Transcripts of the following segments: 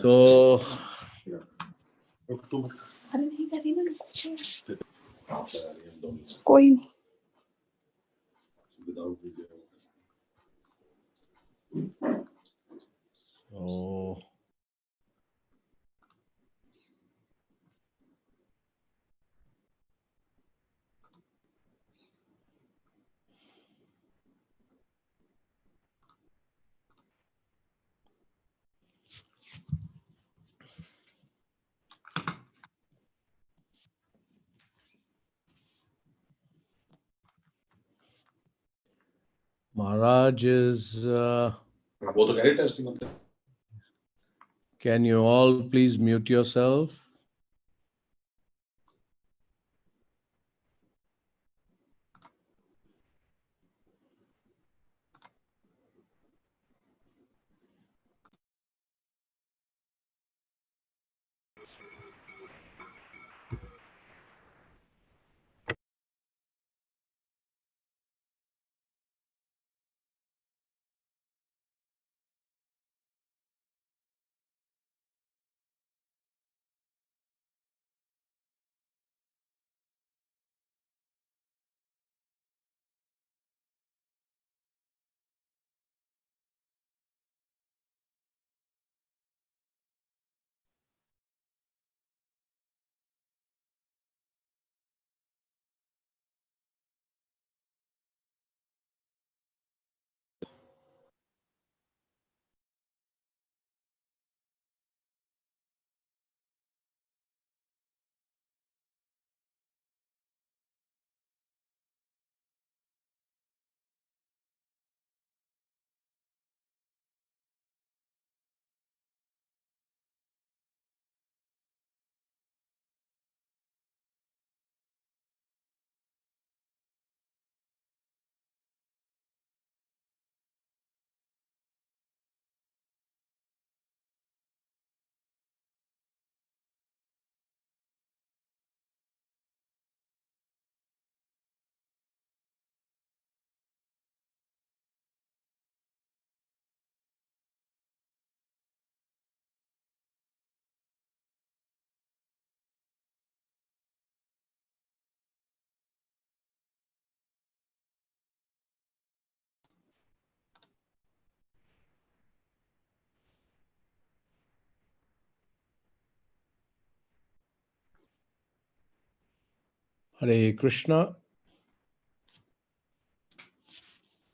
So, कोई नहीं. so Maharaj is. Can you all please mute yourself? Hare Krishna.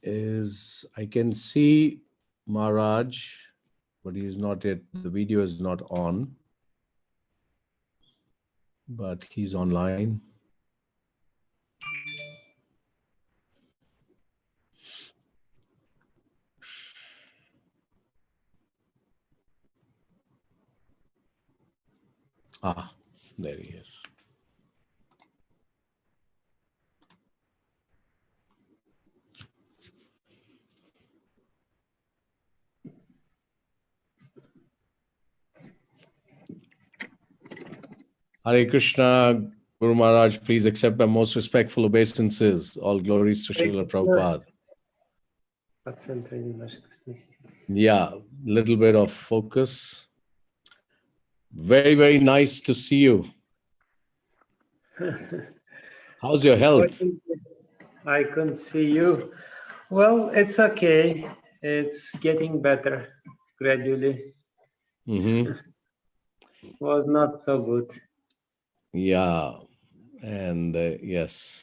I can see Maharaj, but he is not yet, the video is not on, but he's online. Ah, there he is. Hare Krishna, Guru Maharaj, please accept my most respectful obeisances. All glories to Srila Prabhupada. Yeah, little bit of focus. Very, very nice to see you. How's your health? I can see you. Well, it's okay. It's getting better gradually. Mm-hmm. Was not so good. Yeah, and yes.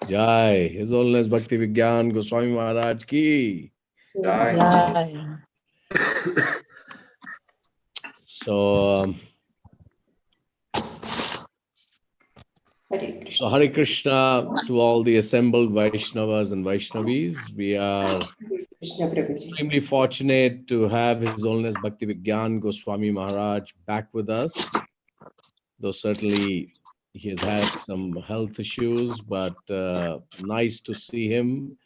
Jai. His Holiness Bhakti Vijnana Goswami Maharaj ki. Jai. So, Hare Krishna to all the assembled Vaishnavas and Vaishnavis. We are extremely fortunate to have His Holiness Bhakti Vijnana Goswami Maharaj back with us. Though certainly he has had some health issues, but nice to see him.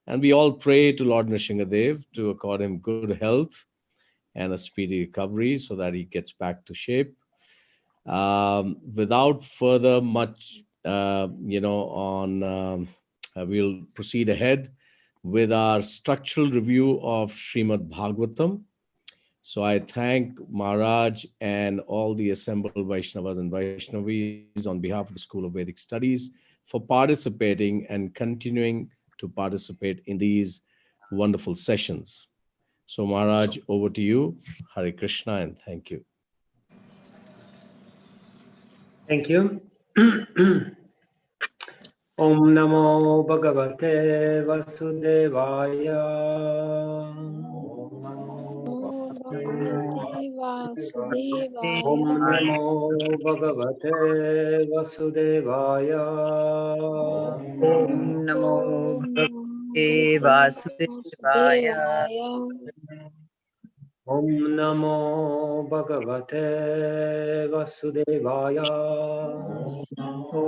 And we all pray to Lord Nrsingadev to accord him good health and a speedy recovery so that he gets back to shape. Without further much, we'll proceed ahead with our structural review of Srimad-Bhagavatam. So I thank Maharaj and all the assembled Vaishnavas and Vaishnavis on behalf of the School of Vedic Studies for participating and continuing to participate in these wonderful sessions. So Maharaj, over to you. Hare Krishna and thank you. Thank you. Om Namo Bhagavate Vasudevaya. Om Bhagavate Vasudevaya. Om Namo Bhagavate Vasudevaya. Om Namo Bhagavate Vasudevaya. Om Namo Bhagavate Vasudevaya. Om Namo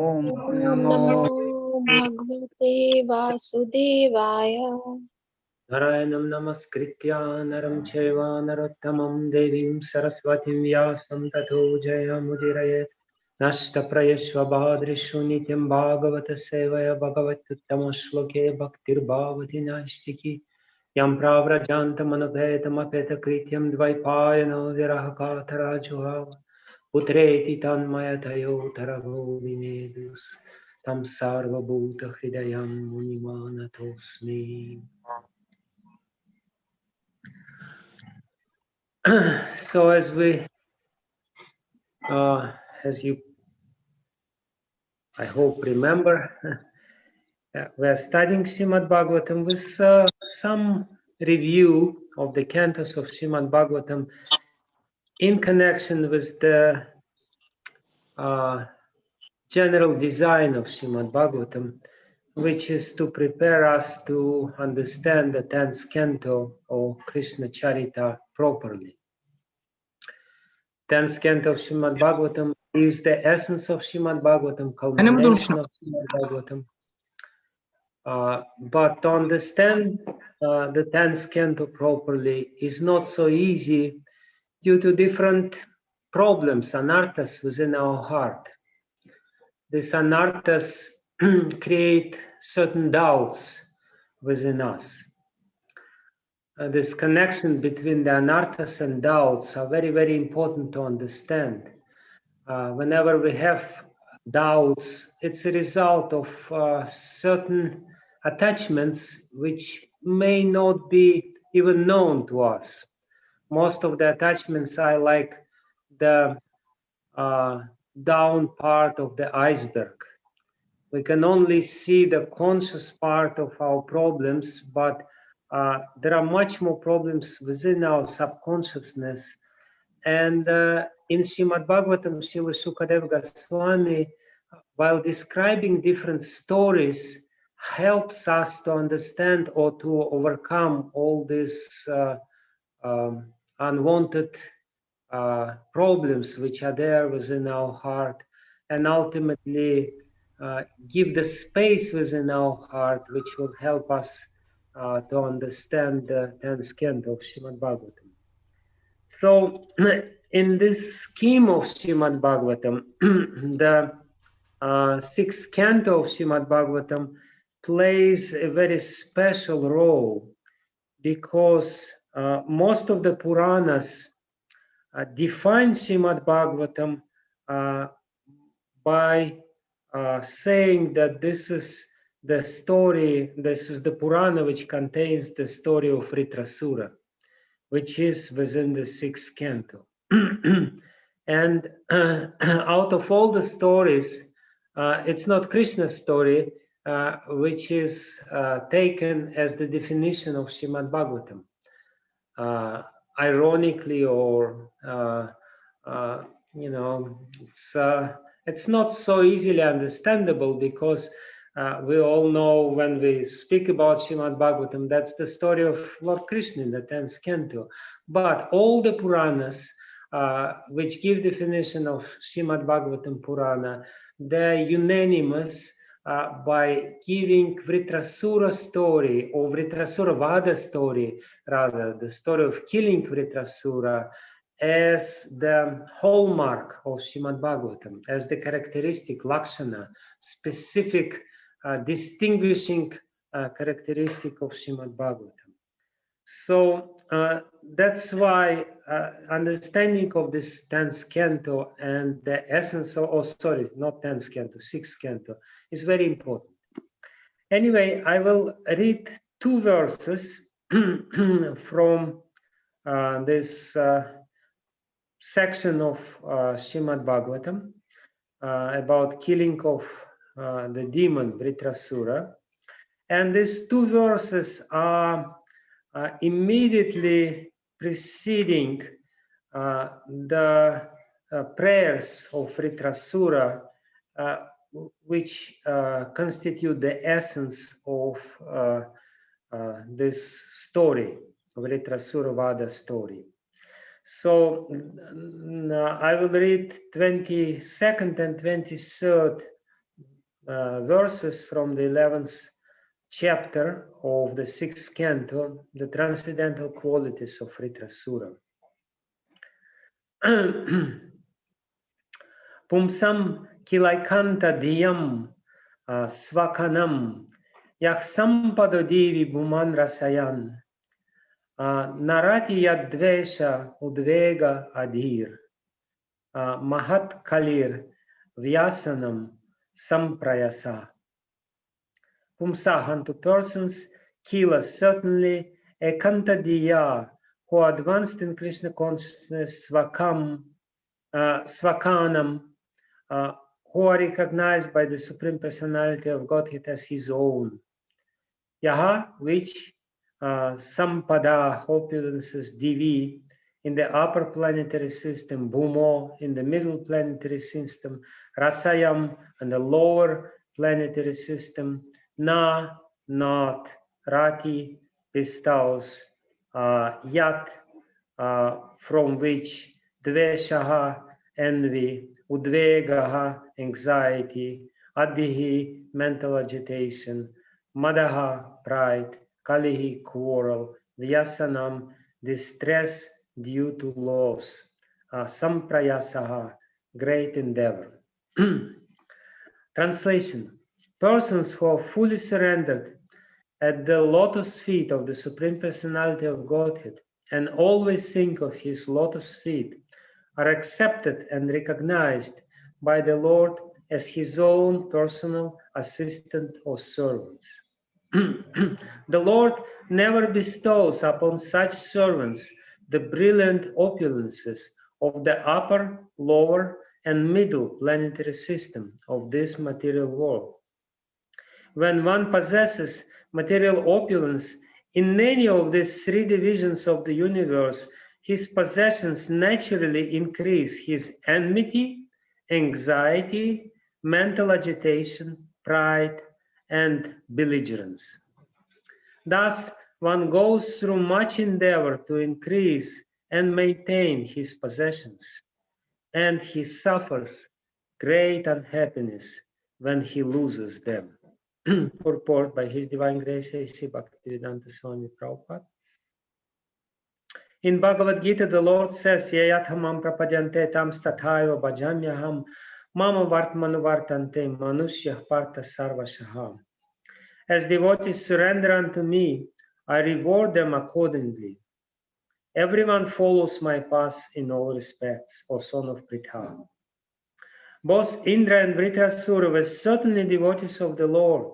Namo Bhagavate Vasudevaya. Narayanam Namaskritya Naram Cheva Narottamam Devim Saraswatim Vyasam Tato Jayamudiraye Nashta Prayashva Bhadrishu Nityam Bhagavata Sevaya Bhagavatuttama Shloke Bhaktir Bhavati Naistiki Yam Pravrajantam Anuphetam Apeta Krityam Dvaipayana Virahakatara Juhava Putreti Tanmayatayo Tarago Vinedus Tam Sarva Bhuta Hridayam Munimanatosmi. So as you, I hope, remember, we are studying Srimad-Bhagavatam with some review of the cantos of Srimad-Bhagavatam in connection with the general design of Srimad-Bhagavatam, which is to prepare us to understand the 10th canto of Krishna Charita properly. 10th canto of Srimad-Bhagavatam is the essence of Srimad-Bhagavatam, culmination of Srimad-Bhagavatam. But to understand the 10th canto properly is not so easy due to different problems, anarthas within our heart. These anarthas create certain doubts within us. This connection between the anarthas and doubts are very, very important to understand. Whenever we have doubts, it's a result of certain attachments which may not be even known to us. Most of the attachments are like the down part of the iceberg. We can only see the conscious part of our problems, but there are much more problems within our subconsciousness. And in Srimad-Bhagavatam, Srila Sukadeva Goswami, while describing different stories, helps us to understand or to overcome all these unwanted problems which are there within our heart, and ultimately give the space within our heart which will help us to understand the 10th canto of Srimad-Bhagavatam. So in this scheme of Srimad-Bhagavatam, the 6th canto of Srimad-Bhagavatam plays a very special role because most of the Puranas define Srimad-Bhagavatam by saying that this is the story, this is the Purana which contains the story of Vritrasura, which is within the 6th canto. And out of all the stories, it's not Krishna's story, which is taken as the definition of Srimad-Bhagavatam. Ironically, or it's not so easily understandable because we all know when we speak about Srimad-Bhagavatam, that's the story of Lord Krishna in the 10th canto. But all the Puranas which give definition of Srimad-Bhagavatam Purana, they're unanimous by giving Vritrasura story, or Vritrasura Vada story, rather, the story of killing Vritrasura, as the hallmark of Srimad-Bhagavatam, as the characteristic, lakshana, specific distinguishing characteristic of Srimad-Bhagavatam. So that's why understanding of this 10th canto and the essence of, oh sorry, not 10th canto, 6th canto is very important. Anyway, I will read 2 verses from this section of Srimad-Bhagavatam about killing of the demon Vritrasura. And these 2 verses are immediately preceding the prayers of Vritrasura, which constitute the essence of this story, Vritrasura Vada story. So I will read 22nd and 23rd verses from the 11th chapter of the 6th canto, the transcendental qualities of Vritrasura. Pumsam kilaikanta diyam svakanam yaksampado devi bhuman rasayan narati yadvesha udvega adhir mahat kalir vyasanam samprayasa. Pumsah, unto persons, kila, certainly, ekantadiya, who are advanced in Krishna consciousness, svakanam, who are recognized by the Supreme Personality of Godhead as his own. Yaha, which sampada, opulences, divi, in the upper planetary system, bhumo, in the middle planetary system, rasayam, and the lower planetary system, na, not, rati, bestows, yat, from which, dveshaha, envy, udvegaha, anxiety, adhihi, mental agitation, madaha, pride, kalihi, quarrel, vyasanam, distress due to loss, samprayasaha, great endeavor. Translation. Persons who are fully surrendered at the lotus feet of the Supreme Personality of Godhead and always think of his lotus feet are accepted and recognized by the Lord as his own personal assistant or servants. The Lord never bestows upon such servants the brilliant opulences of the upper, lower, and middle planetary system of this material world. When one possesses material opulence in any of these 3 divisions of the universe, his possessions naturally increase his enmity, anxiety, mental agitation, pride, and belligerence. Thus, one goes through much endeavor to increase and maintain his possessions, and he suffers great unhappiness when he loses them. Purport by His Divine Grace A.C. Bhaktivedanta Swami Prabhupada. In Bhagavad Gita, the Lord says, Yayathamam prapadyante tam stathaiva bhajamyaham mama vartmanu vartante manushya partha sarvashaha. As devotees surrender unto me, I reward them accordingly. Everyone follows my path in all respects, O son of Pritha. Both Indra and Vritrasura were certainly devotees of the Lord.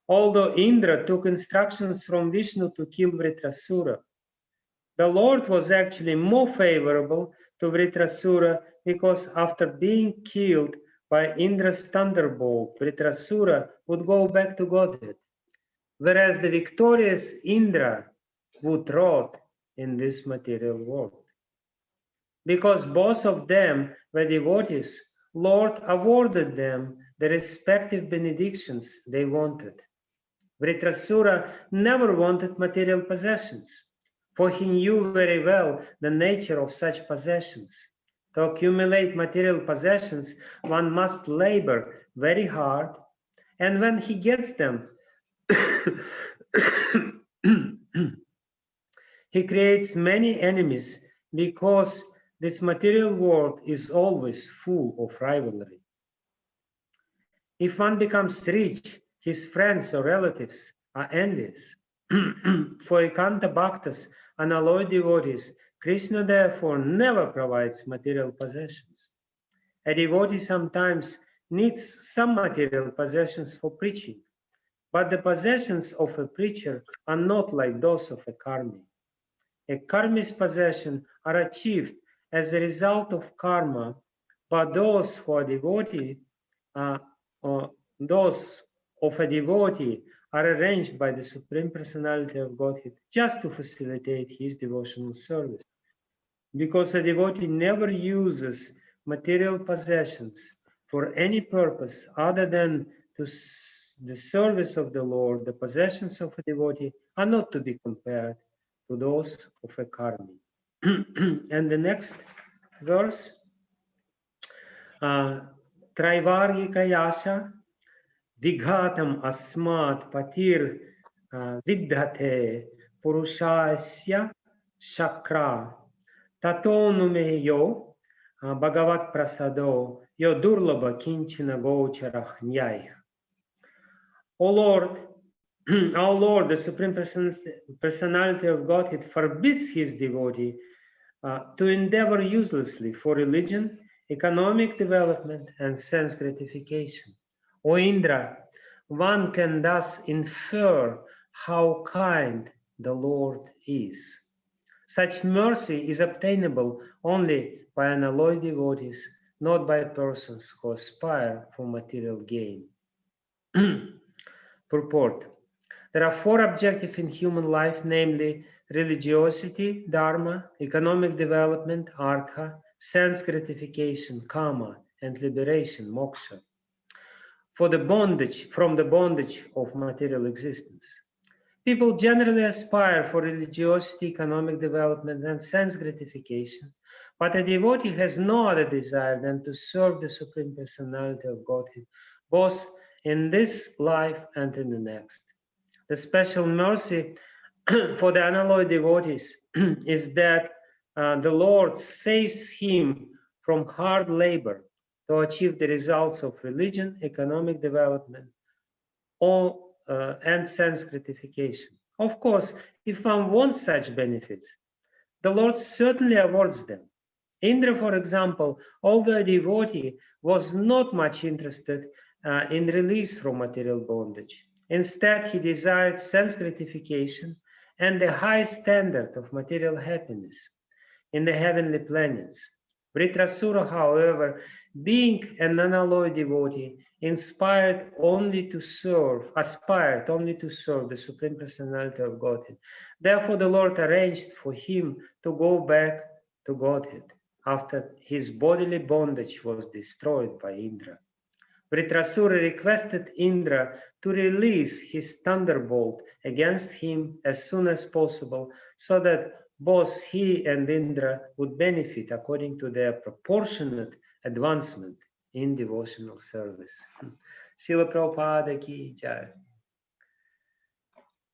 Although Indra took instructions from Vishnu to kill Vritrasura, the Lord was actually more favorable to Vritrasura because after being killed by Indra's thunderbolt, Vritrasura would go back to Godhead, whereas the victorious Indra would rot in this material world. Because both of them were devotees, Lord awarded them the respective benedictions they wanted. Vritrasura never wanted material possessions, for he knew very well the nature of such possessions. To accumulate material possessions, one must labor very hard, and when he gets them, he creates many enemies because this material world is always full of rivalry. If one becomes rich, his friends or relatives are envious. For Ekanta Bhaktas, unalloyed devotees, Krishna therefore never provides material possessions. A devotee sometimes needs some material possessions for preaching, but the possessions of a preacher are not like those of a karmi. A karmi's possessions are achieved as a result of karma, but those for a devotee, those of a devotee are arranged by the Supreme Personality of Godhead just to facilitate his devotional service. Because a devotee never uses material possessions for any purpose other than the service of the Lord, the possessions of a devotee are not to be compared to those of a karmi. And the next verse, Traivargika yasha vighatam asmat patir vidhate purushasya shakra tatonume yo bhagavat prasado yo durlabha kinchana gochara nyaya. O Lord, our Lord, the Supreme Personality of Godhead, forbids his devotee to endeavor uselessly for religion, economic development, and sense gratification. O Indra, one can thus infer how kind the Lord is. Such mercy is obtainable only by unalloyed devotees, not by persons who aspire for material gain. Purport. There are four objectives in human life, namely religiosity, dharma, economic development, artha, sense gratification, kama, and liberation, moksha, from the bondage of material existence. People generally aspire for religiosity, economic development, and sense gratification, but a devotee has no other desire than to serve the Supreme Personality of Godhead, both in this life and in the next. The special mercy for the unalloyed devotees is that the Lord saves him from hard labor to achieve the results of religion, economic development, and sense gratification. Of course, if one wants such benefits, the Lord certainly awards them. Indra, for example, although a devotee, was not much interested in release from material bondage. Instead, he desired sense gratification and the high standard of material happiness in the heavenly planets. Vritrasura, however, being an unalloyed devotee, aspired only to serve the Supreme Personality of Godhead. Therefore, the Lord arranged for him to go back to Godhead after his bodily bondage was destroyed by Indra. Vritrasura requested Indra to release his thunderbolt against him as soon as possible, so that both he and Indra would benefit according to their proportionate advancement in devotional service. Srila Prabhupada ki jai.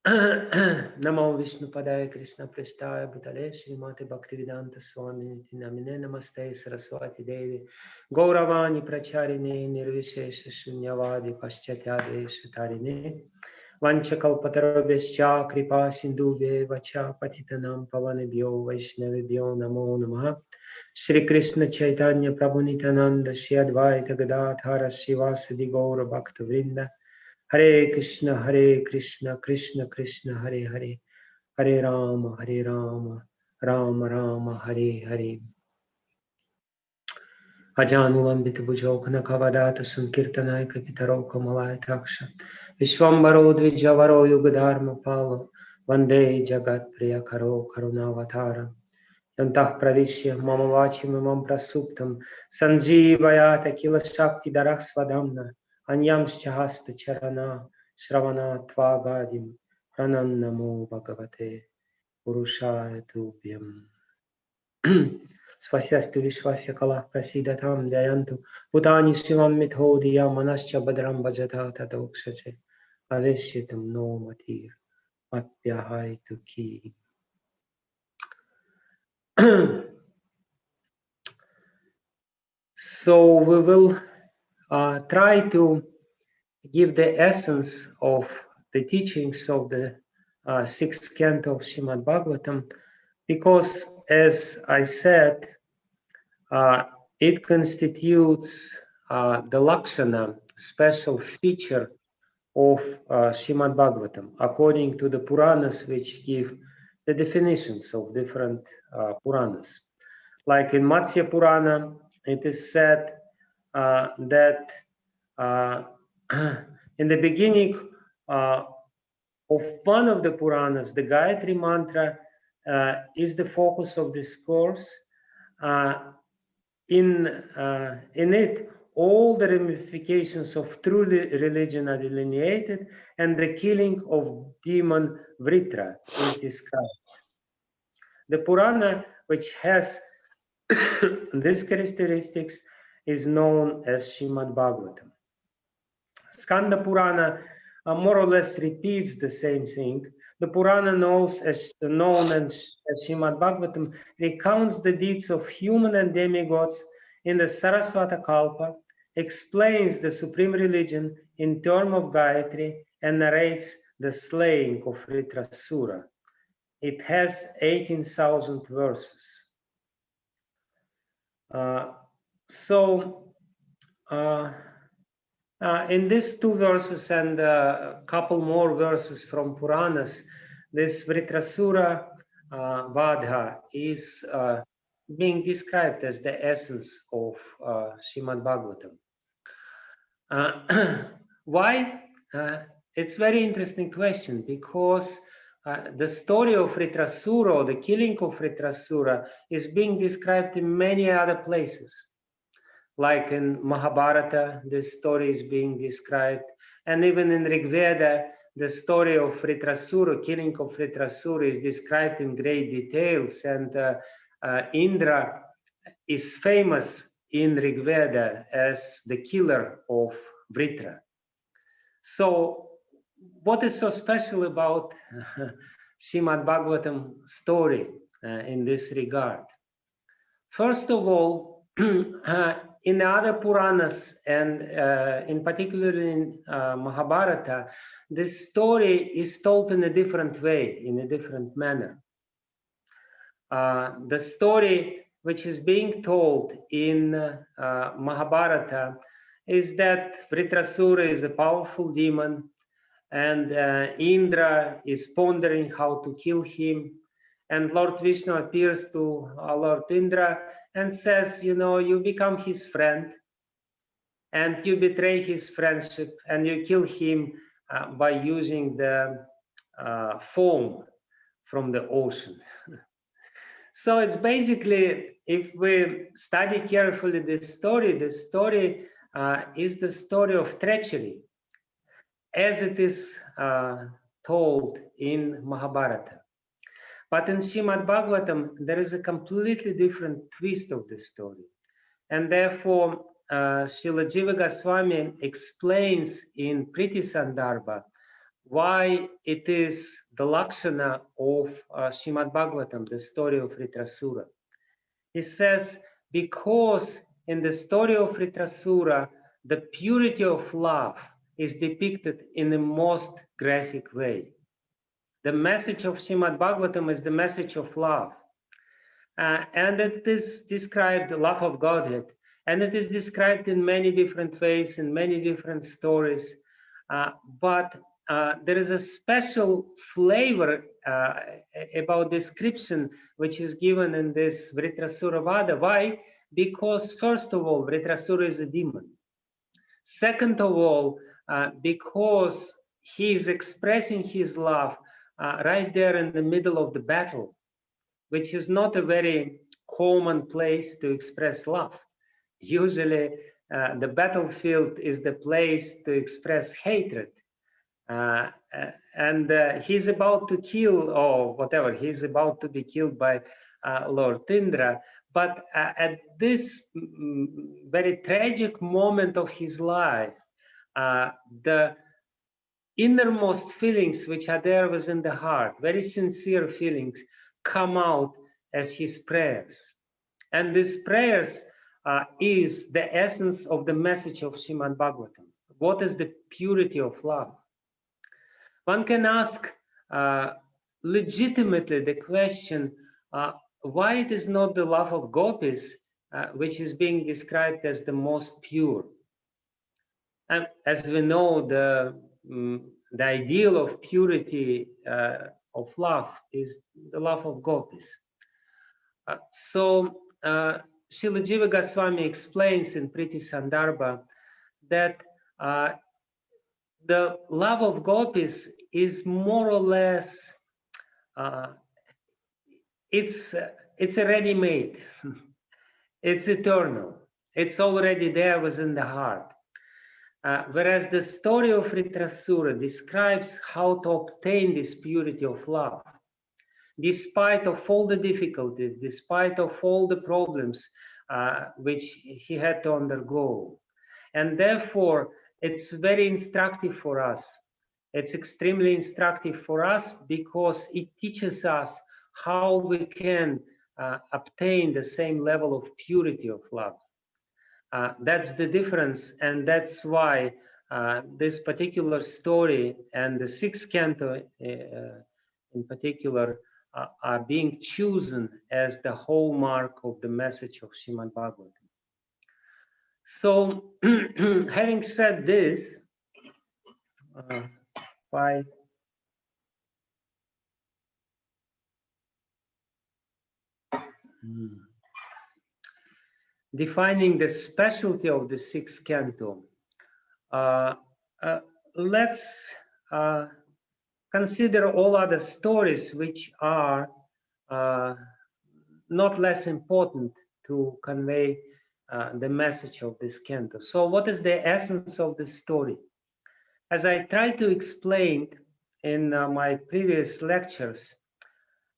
Namo Vishnu Padaya Krishna Prestaya Bhutale Srimati Bhaktivedanta Swami Namine Namaste Saraswati Devi Gauravani Pracharine Nirvishesha Shunyavadi Paschatyade Shatarine Vanchakalpatarabhescha Kripa Sindhubhe Vacha Patitanam Pavanebhyo Vaishnavibhyo Namo Namaha Shri Krishna Chaitanya Prabhu Nityananda Shri Advaita Gadadhara Srivasadi Gaura Bhakta Vrinda Hare Krishna, Krishna Krishna, Hare Hare, Hare Rama, Rama Rama, Hare Hare. Ajanulambita Bhujokana Kavadata Sankirtanai Kapitaro Kamalai Taksha Vishwambaro Dvijavaro Yugadharma Palo Vande Jagat Priyakaro Karunavatara Yantah Pravishya Mama Vachim Mam Prasuptam Sanjeevayata Kila Shakti Daraksvadamna Anyamscha Hasta Charana Shravana Tvagadim Pranannamo Bhagavate Purushaya Tubhyam. Swasyastu Vishwasya Kalah Prasidatam Jayantu Bhutani Shivam Mithodhiya Manascha Badram Bhajata Tadokshache Aveshyatam No Matir Matvyahaitu Ki. So we will try to give the essence of the teachings of the sixth canto of Srimad-Bhagavatam because, as I said, it constitutes the Lakshana, special feature of Srimad-Bhagavatam, according to the Puranas, which give the definitions of different Puranas. Like in Matsya Purana, it is said that in the beginning of one of the Puranas, the Gayatri Mantra is the focus of this course. In it, all the ramifications of true religion are delineated, and the killing of demon Vritra is described. The Purana, which has these characteristics, is known as Srimad-Bhagavatam. Skanda Purana more or less repeats the same thing. The Purana known as Srimad-Bhagavatam recounts the deeds of human and demigods in the Saraswata Kalpa, explains the supreme religion in terms of Gayatri, and narrates the slaying of Vritrasura. It has 18,000 verses. In these two verses and a couple more verses from Puranas, this Vritrasura Vadha is being described as the essence of Srimad-Bhagavatam. Why? It's a very interesting question, because the story of Vritrasura, or the killing of Vritrasura, is being described in many other places. Like in Mahabharata, this story is being described, and even in Rig Veda, the story of Vritrasura, killing of Vritrasura, is described in great details, and Indra is famous in Rig Veda as the killer of Vritra. So, what is so special about Srimad-Bhagavatam story in this regard? First of all, in the other Puranas, and in particular in Mahabharata, this story is told in a different way, in a different manner. The story which is being told in Mahabharata is that Vritrasura is a powerful demon, and Indra is pondering how to kill him, and Lord Vishnu appears to Lord Indra and says, you know, you become his friend, and you betray his friendship, and you kill him by using the foam from the ocean. So it's basically, if we study carefully this story is the story of treachery, as it is told in Mahabharata. But in Srimad-Bhagavatam, there is a completely different twist of the story. And therefore, Srila Jiva Goswami explains in Priti Sandarbha why it is the Lakshana of Srimad-Bhagavatam, the story of Vritrasura. He says, because in the story of Vritrasura, the purity of love is depicted in the most graphic way. The message of Srimad-Bhagavatam is the message of love. And it is described, the love of Godhead, and it is described in many different ways, in many different stories. But there is a special flavor about description which is given in this Vritrasura Vada. Why? Because first of all, Vritrasura is a demon. Second of all, because he is expressing his love right there in the middle of the battle, which is not a very common place to express love. Usually, the battlefield is the place to express hatred. And he's about to kill, or whatever, he's about to be killed by Lord Indra. But at this very tragic moment of his life, the innermost feelings which are there within the heart, very sincere feelings, come out as his prayers. And these prayers is the essence of the message of Srimad-Bhagavatam. What is the purity of love? One can ask legitimately the question, why it is not the love of gopis which is being described as the most pure. And as we know, the ideal of purity of love is the love of gopis. So Srila Jiva Goswami explains in Priti Sandarbha that the love of gopis is more or less it's a ready-made. It's eternal. It's already there within the heart. Whereas the story of Vritrasura describes how to obtain this purity of love, despite of all the difficulties, despite of all the problems which he had to undergo. And therefore, it's very instructive for us. It's extremely instructive for us because it teaches us how we can obtain the same level of purity of love. That's the difference, and that's why this particular story and the sixth canto in particular are being chosen as the hallmark of the message of Srimad-Bhagavatam. So, having said this, defining the specialty of the sixth canto, let's consider all other stories which are not less important to convey the message of this canto. So what is the essence of the story? As I tried to explain in my previous lectures,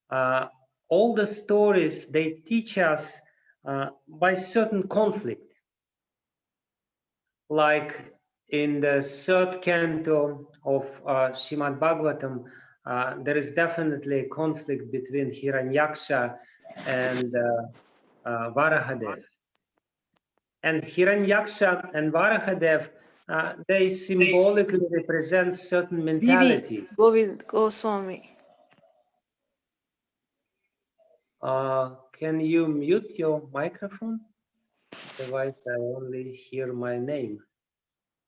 all the stories, they teach us by certain conflict. Like in the third canto of Srimad-Bhagavatam, there is definitely a conflict between Hiranyaksha and Varahadev. And Hiranyaksha and Varahadev, they symbolically represent certain mentality. Goswami. Can you mute your microphone? Otherwise, I only hear my name,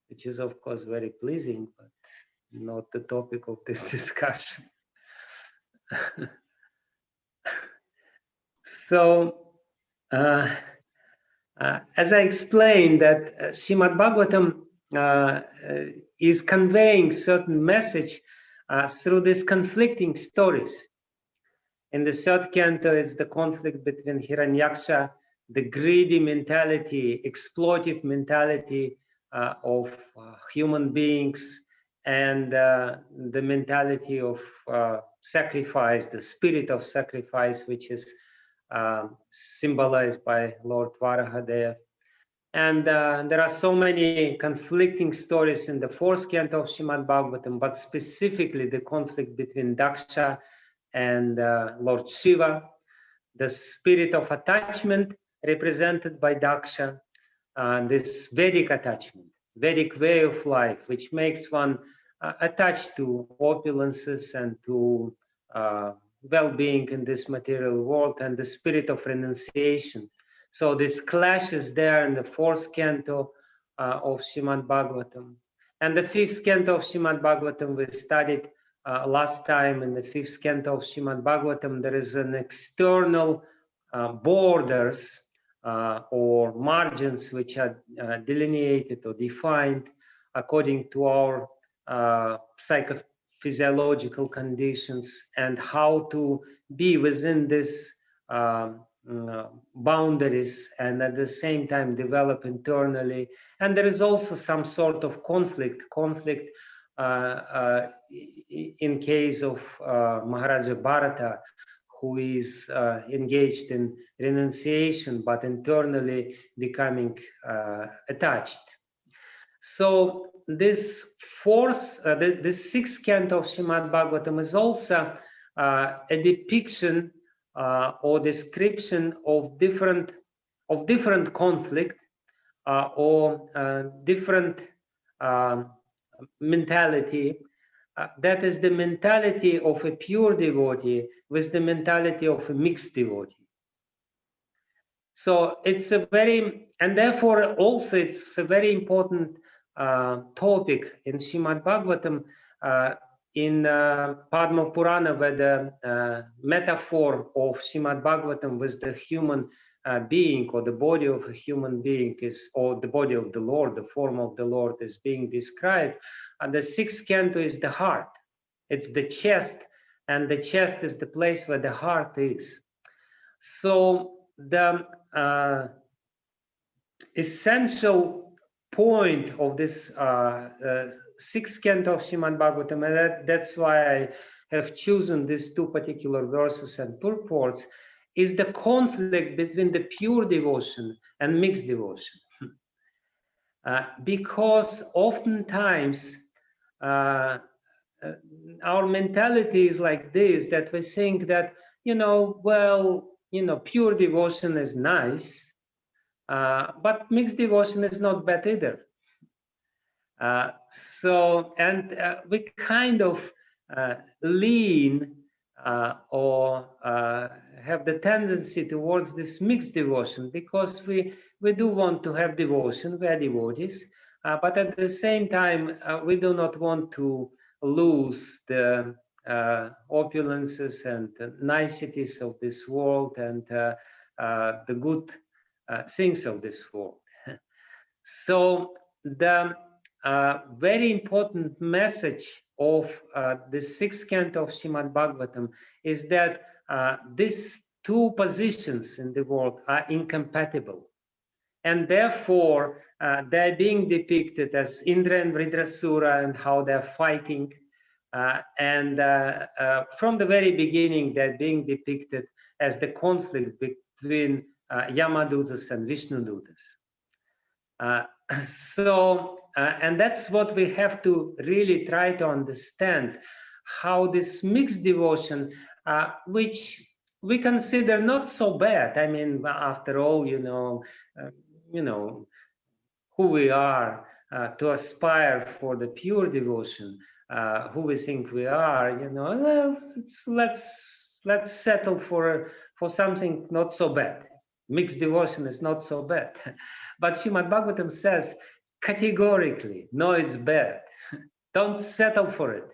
which is, of course, very pleasing, but not the topic of this discussion. So, as I explained, that Srimad-Bhagavatam is conveying certain message through these conflicting stories. In the third canto, it's the conflict between Hiranyaksha, the greedy mentality, exploitive mentality of human beings, and the mentality of sacrifice, the spirit of sacrifice, which is symbolized by Lord Varahadev. And there are so many conflicting stories in the fourth canto of Srimad-Bhagavatam, but specifically the conflict between Daksa and Lord Shiva, the spirit of attachment represented by Daksha, this Vedic attachment, Vedic way of life, which makes one attached to opulences and to well-being in this material world, and the spirit of renunciation. So this clashes there in the fourth canto of Srimad-Bhagavatam. And the fifth canto of Srimad-Bhagavatam we studied last time. In the fifth canto of Srimad-Bhagavatam, there is an external borders or margins which are delineated or defined according to our psychophysiological conditions, and how to be within this boundaries and at the same time develop internally. And there is also some sort of conflict in case of Maharaja Bharata, who is engaged in renunciation but internally becoming attached. So this fourth, this sixth canto of Srimad-Bhagavatam is also a depiction or description of different conflict or different mentality. That is the mentality of a pure devotee with the mentality of a mixed devotee. So it's a very, and therefore also it's a very important topic in Srimad-Bhagavatam, in Padma Purana, where the metaphor of Srimad-Bhagavatam with the human being, or the body of a human being is, or the body of the Lord, the form of the Lord is being described. And the sixth canto is the heart. It's the chest, and the chest is the place where the heart is. So the essential point of this sixth canto of Srimad-Bhagavatam, and that's why I have chosen these two particular verses and purports, is the conflict between the pure devotion and mixed devotion. Because oftentimes our mentality is like this, that we think that, well, pure devotion is nice, but mixed devotion is not bad either. We kind of lean or have the tendency towards this mixed devotion, because we do want to have devotion, we are devotees, but at the same time we do not want to lose the opulences and niceties of this world and the good things of this world. So the very important message of the sixth canto of Srimad-Bhagavatam is that these two positions in the world are incompatible, and therefore they're being depicted as Indra and Vritrasura and how they're fighting, and from the very beginning they're being depicted as the conflict between Yamadutas and Vishnudutas. And that's what we have to really try to understand, how this mixed devotion, which we consider not so bad. I mean, after all, who we are, to aspire for the pure devotion, who we think we are, let's settle for something not so bad. Mixed devotion is not so bad. But Srimad-Bhagavatam says categorically, no, it's bad. Don't settle for it.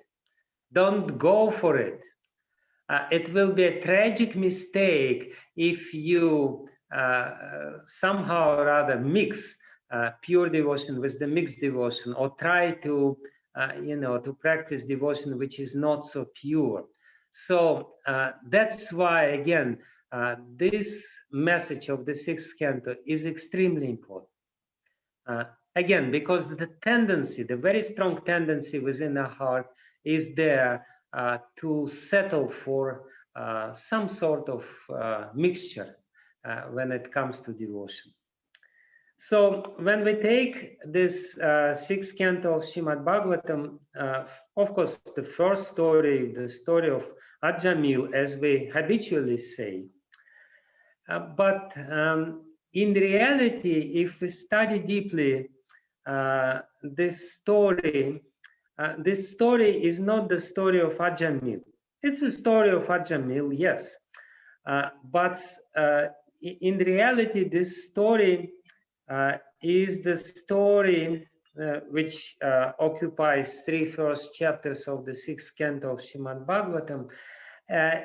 Don't go for it. It will be a tragic mistake if you somehow or other mix pure devotion with the mixed devotion, or try to, to practice devotion which is not so pure. So that's why, again, this message of the sixth canto is extremely important. Again, because the tendency, the very strong tendency within the heart is there to settle for some sort of mixture when it comes to devotion. So when we take this sixth canto of Srimad-Bhagavatam, of course, the first story, the story of Ajamil, as we habitually say, but in reality, if we study deeply this story is not the story of Ajamil. It's a story of Ajamil, yes, but in reality, this story is the story which occupies three first chapters of the sixth canto of Srimad-Bhagavatam,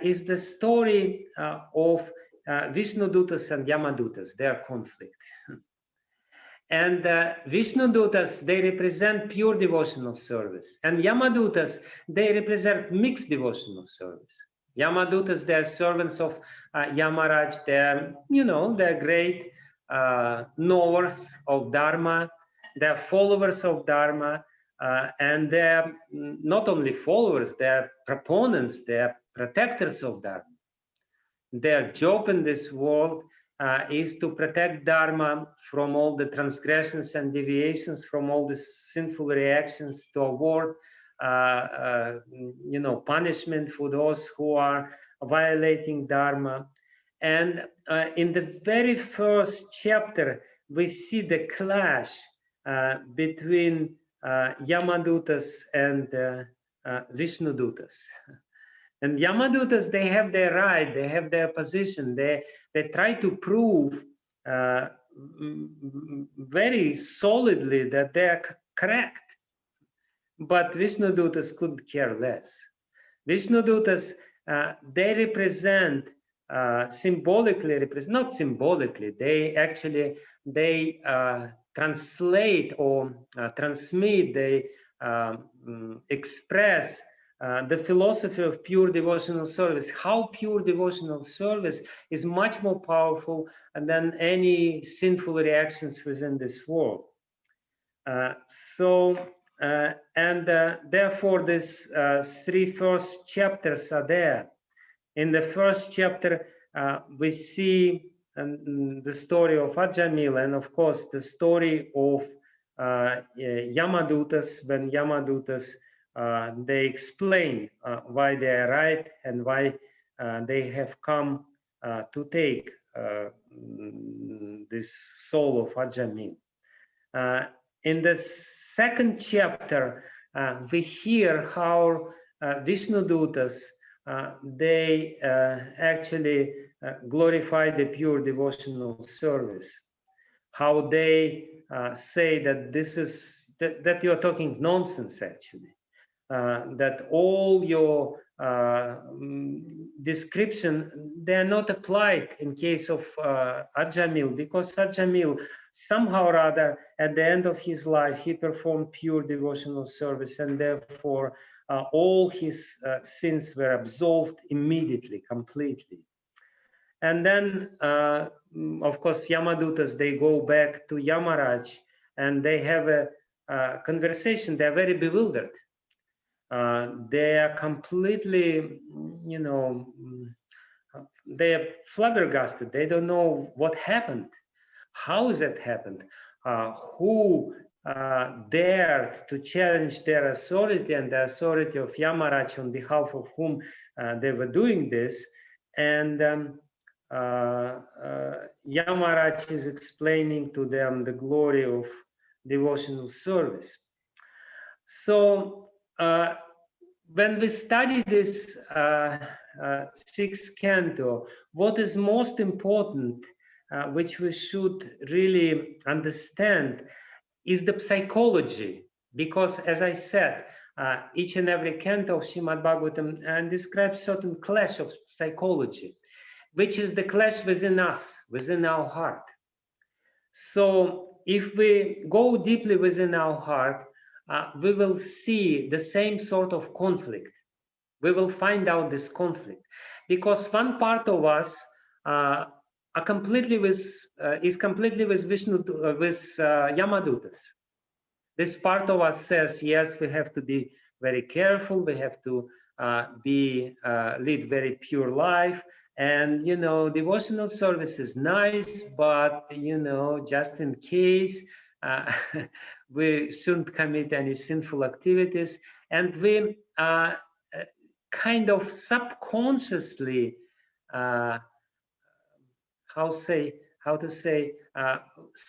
is the story of Vishnudutas and Yamadutas, their conflict. And Vishnudutas, they represent pure devotional service. And Yamadutas, they represent mixed devotional service. Yamadutas, they are servants of Yamaraj. They're, they're great knowers of Dharma. They're followers of Dharma. And they're not only followers, they're proponents, they're protectors of Dharma. Their job in this world is to protect Dharma from all the transgressions and deviations, from all the sinful reactions, to award, punishment for those who are violating Dharma. And in the very first chapter, we see the clash between Yamadutas and Vishnudutas. And Yamadutas, they have their right, they have their position, they try to prove very solidly that they are correct. But Vishnudutas could care less. Vishnudutas, they represent, symbolically, not symbolically, they actually, they translate or transmit, they express the philosophy of pure devotional service. How pure devotional service is much more powerful than any sinful reactions within this world. Therefore, these three first chapters are there. In the first chapter, we see the story of Ajamil, and of course the story of Yamadutas. When Yamadutas, they explain why they are right and why they have come to take this soul of Ajamil. In the second chapter, we hear how Vishnudutas, they actually glorify the pure devotional service. How they say that this is, that you're talking nonsense actually. That all your description, they are not applied in case of Ajamil, because Ajamil, somehow or other, at the end of his life, he performed pure devotional service, and therefore all his sins were absolved immediately, completely. And then, of course, Yamadutas, they go back to Yamaraj, and they have a conversation. They're very bewildered. They are completely, you know, they are flabbergasted. They don't know what happened. How that happened? Who dared to challenge their authority and the authority of Yamaraj, on behalf of whom they were doing this? And Yamaraj is explaining to them the glory of devotional service. So when we study this sixth canto, what is most important, which we should really understand, is the psychology. Because, as I said, each and every canto of Srimad-Bhagavatam describes certain clash of psychology, which is the clash within us, within our heart. So if we go deeply within our heart, we will see the same sort of conflict. We will find out this conflict, because one part of us is completely with Vishnu, with Yamadutas. This part of us says, yes, we have to be very careful. We have to lead very pure life. And, you know, devotional service is nice, but, you know, just in case, we shouldn't commit any sinful activities. And we kind of subconsciously,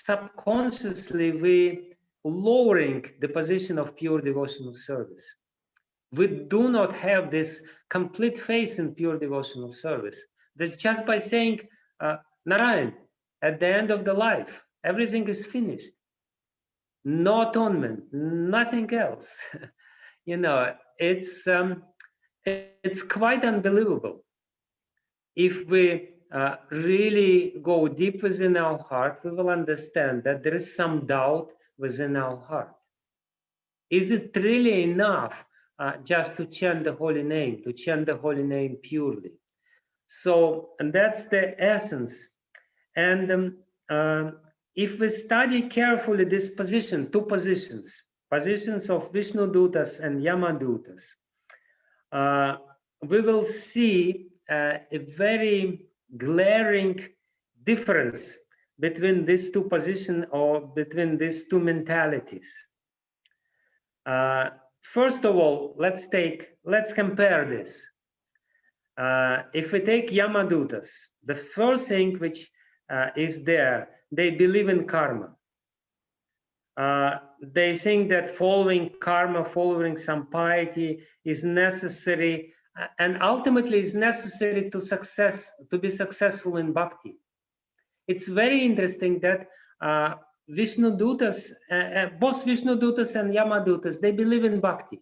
subconsciously we lowering the position of pure devotional service. We do not have this complete faith in pure devotional service. That just by saying Narayan at the end of the life, everything is finished. No atonement, nothing else. You know, it's quite unbelievable. If we really go deep within our heart, we will understand that there is some doubt within our heart. Is it really enough just to chant the holy name, to chant the holy name purely? So, and that's the essence. And if we study carefully this position, two positions of Vishnudutas and Yamadutas, we will see a very glaring difference between these two positions, or between these two mentalities. First of all, let's compare this. If we take Yamadutas, the first thing which is there, they believe in karma. They think that following karma, following some piety is necessary and ultimately is necessary to be successful in bhakti. It's very interesting that Vishnu Dutas, both Vishnu Dutas and Yamadutas, they believe in bhakti.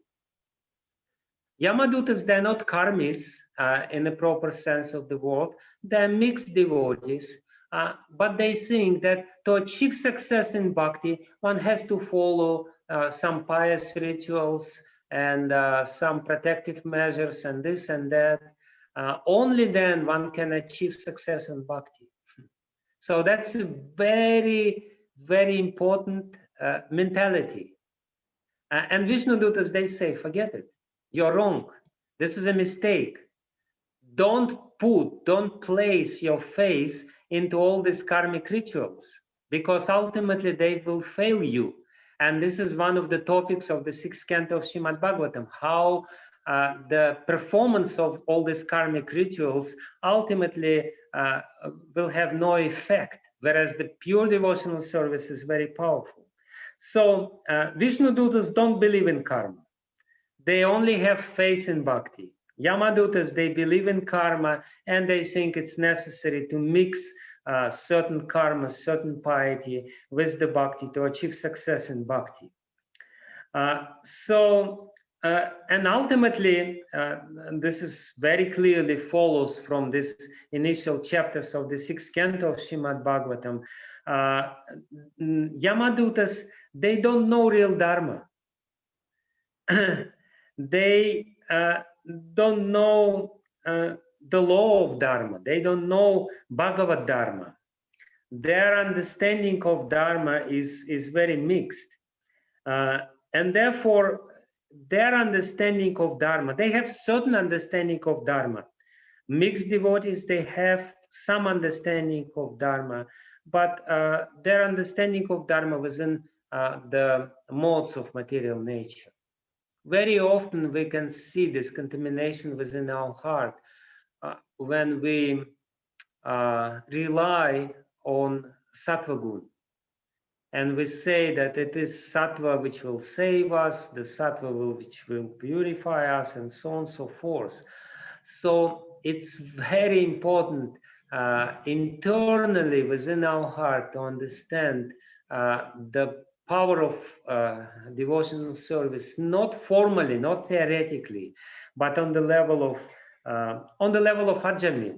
Yamadutas, they're not karmis in the proper sense of the word. They're mixed devotees, but they think that to achieve success in bhakti, one has to follow some pious rituals and some protective measures and this and that. Only then one can achieve success in bhakti. So that's a very, very important mentality. And Vishnu Dutas, they say, forget it. You're wrong. This is a mistake. Don't place your faith into all these karmic rituals, because ultimately they will fail you. And this is one of the topics of the 6th canto of Srimad-Bhagavatam, how the performance of all these karmic rituals ultimately will have no effect, whereas the pure devotional service is very powerful. So Vishnu Dutas don't believe in karma. They only have faith in bhakti. Yamadutas, they believe in karma, and they think it's necessary to mix certain karma, certain piety with the bhakti to achieve success in bhakti. And ultimately, this is very clearly follows from this initial chapters of the 6th canto of Srimad-Bhagavatam. Yamadutas, they don't know real dharma. They don't know the law of dharma. They don't know Bhagavad Dharma. Their understanding of dharma is very mixed. And therefore, their understanding of dharma, they have certain understanding of dharma. Mixed devotees, they have some understanding of dharma, but their understanding of dharma within the modes of material nature. Very often we can see this contamination within our heart when we rely on sattva gun. And we say that it is sattva which will save us, the sattva which will purify us, and so on and so forth. So it's very important internally within our heart to understand the power of devotional service, not formally, not theoretically, but on the level of Ajamil.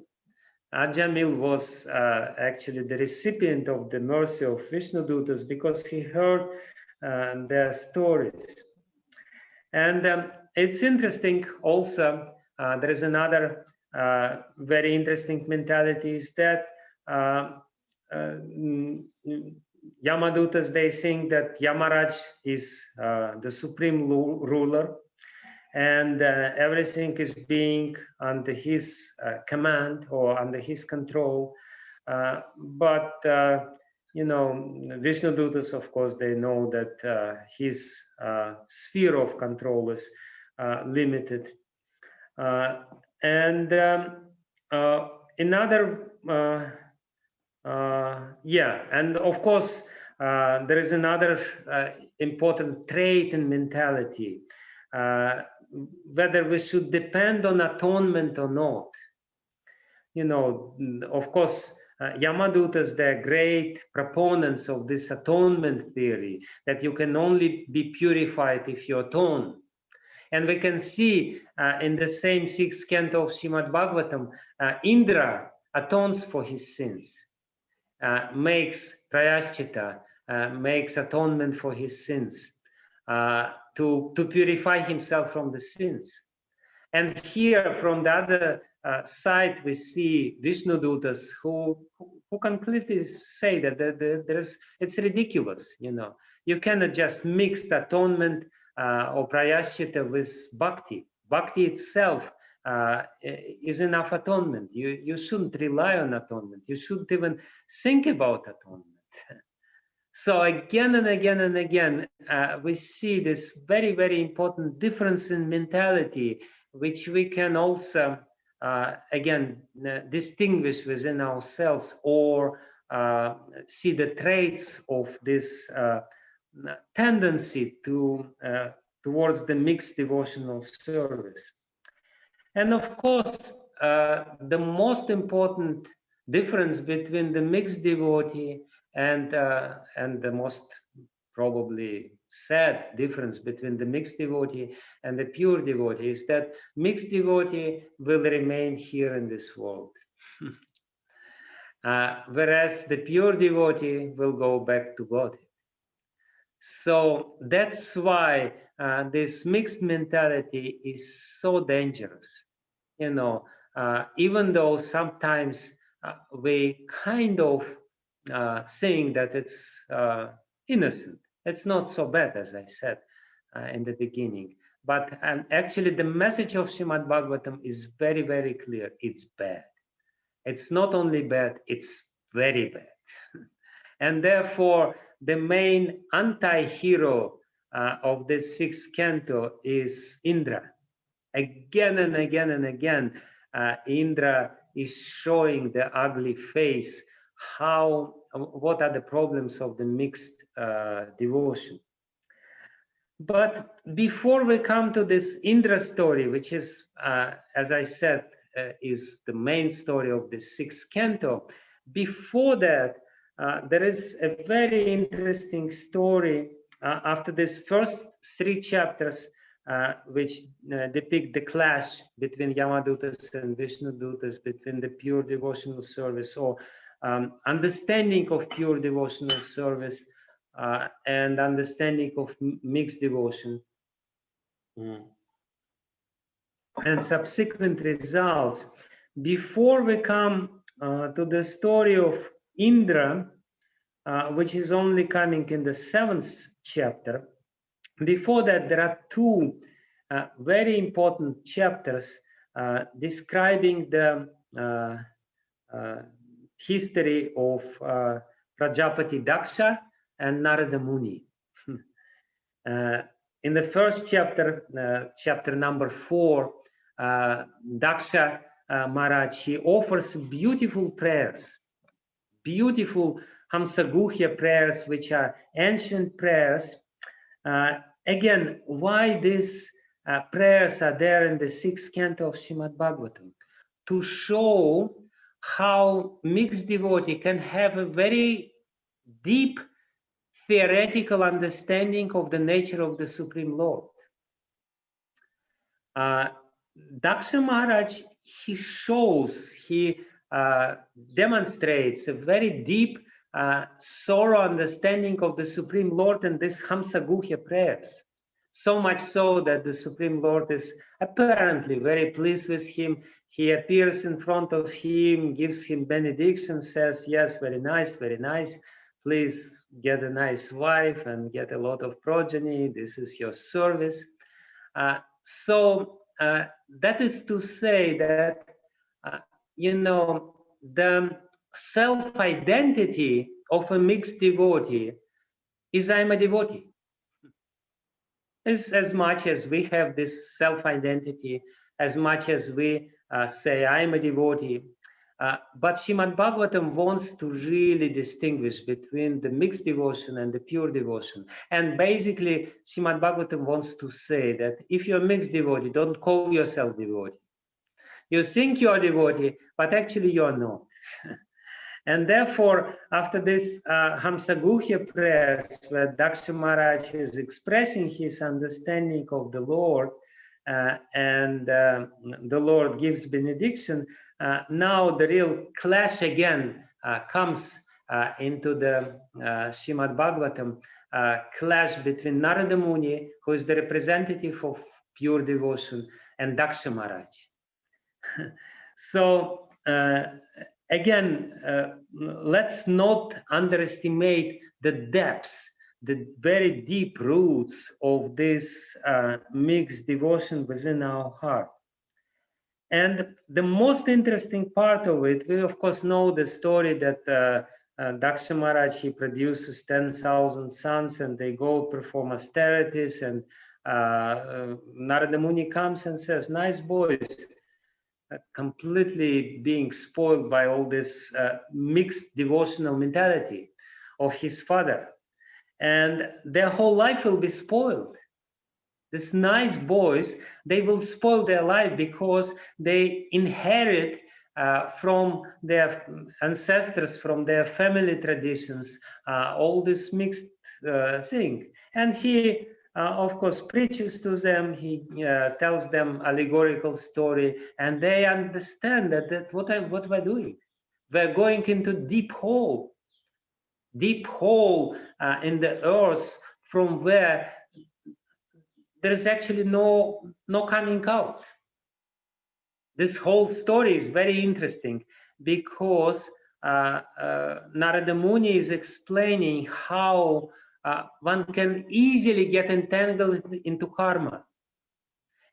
Ajamil was actually the recipient of the mercy of Vishnu Dutas because he heard their stories. And it's interesting also, there is another very interesting mentality is that Yamadutas, they think that Yamaraj is the supreme ruler, and everything is being under his command or under his control. But you know, Vishnu Dutas, of course, they know that his sphere of control is limited. And another, and of course, there is another important trait in mentality, whether we should depend on atonement or not. You know, of course, Yamadutas, they're great proponents of this atonement theory, that you can only be purified if you atone. And we can see in the same 6th canto of Srimad-Bhagavatam, Indra atones for his sins, makes prayaschita, makes atonement for his sins, to purify himself from the sins. And here, from the other side, we see Vishnu Dutas who completely say that it's ridiculous. You know, you cannot just mix atonement or prayaschita with bhakti. Bhakti itself is enough atonement. You shouldn't rely on atonement. You shouldn't even think about atonement. So again and again and again, we see this very, very important difference in mentality, which we can also, again, distinguish within ourselves, or see the traits of this tendency towards the mixed devotional service. And of course, the most important difference between the mixed devotee and the most probably sad difference between the mixed devotee and the pure devotee is that mixed devotee will remain here in this world. Whereas the pure devotee will go back to God. So that's why this mixed mentality is so dangerous. You know, even though sometimes we kind of saying that it's innocent, it's not so bad, as I said in the beginning. But actually, the message of Srimad-Bhagavatam is very, very clear. It's bad. It's not only bad, it's very bad. And therefore, the main anti-hero of this sixth canto is Indra. Again and again and again, Indra is showing the ugly face, what are the problems of the mixed devotion. But before we come to this Indra story, which is, as I said, is the main story of the sixth canto, before that, there is a very interesting story after these first 3 chapters, which depict the clash between Yamadutas and Vishnudutas, between the pure devotional service or understanding of pure devotional service and understanding of mixed devotion. And subsequent results. Before we come to the story of Indra, which is only coming in the 7th chapter, before that there are 2 very important chapters describing the history of Prajapati Daksa and Narada Muni. In the first chapter, chapter number 4, Daksa Maharaj, he offers beautiful prayers, beautiful Hamsaguhya prayers, which are ancient prayers. Again, why these prayers are there in the 6th canto of Srimad-Bhagavatam? To show how mixed devotee can have a very deep theoretical understanding of the nature of the Supreme Lord. Daksa Maharaj, he shows, he demonstrates a very deep thorough understanding of the Supreme Lord in this Hamsaguhya prayers. So much so that the Supreme Lord is apparently very pleased with him. He appears in front of him, gives him benediction, says, yes, very nice, very nice. Please get a nice wife and get a lot of progeny. This is your service. So that is to say that, you know, the self-identity of a mixed devotee is I'm a devotee. As much as we have this self-identity, as much as we say I'm a devotee, but Srimad-Bhagavatam wants to really distinguish between the mixed devotion and the pure devotion. And basically, Srimad-Bhagavatam wants to say that if you're a mixed devotee, don't call yourself devotee. You think you're a devotee, but actually you're not. And therefore, after this Hamsaguhya prayers, where Daksa Maharaj is expressing his understanding of the Lord, and the Lord gives benediction, now the real clash again comes into the Srimad-Bhagavatam, clash between Narada Muni, who is the representative of pure devotion, and Daksa Maharaj. So, again, let's not underestimate the depths, the very deep roots of this mixed devotion within our heart. And the most interesting part of it, we of course know the story that Daksa Maharaj, he produces 10,000 sons and they go perform austerities, and Narada Muni comes and says, nice boys, completely being spoiled by all this mixed devotional mentality of his father, and their whole life will be spoiled. these nice boys, they will spoil their life because they inherit from their ancestors, from their family traditions, all this mixed thing. And he, of course, preaches to them. He tells them allegorical story, and they understand that what we're doing. We're going into deep hole in the earth, from where there is actually no coming out. This whole story is very interesting because Narada Muni is explaining how one can easily get entangled into karma,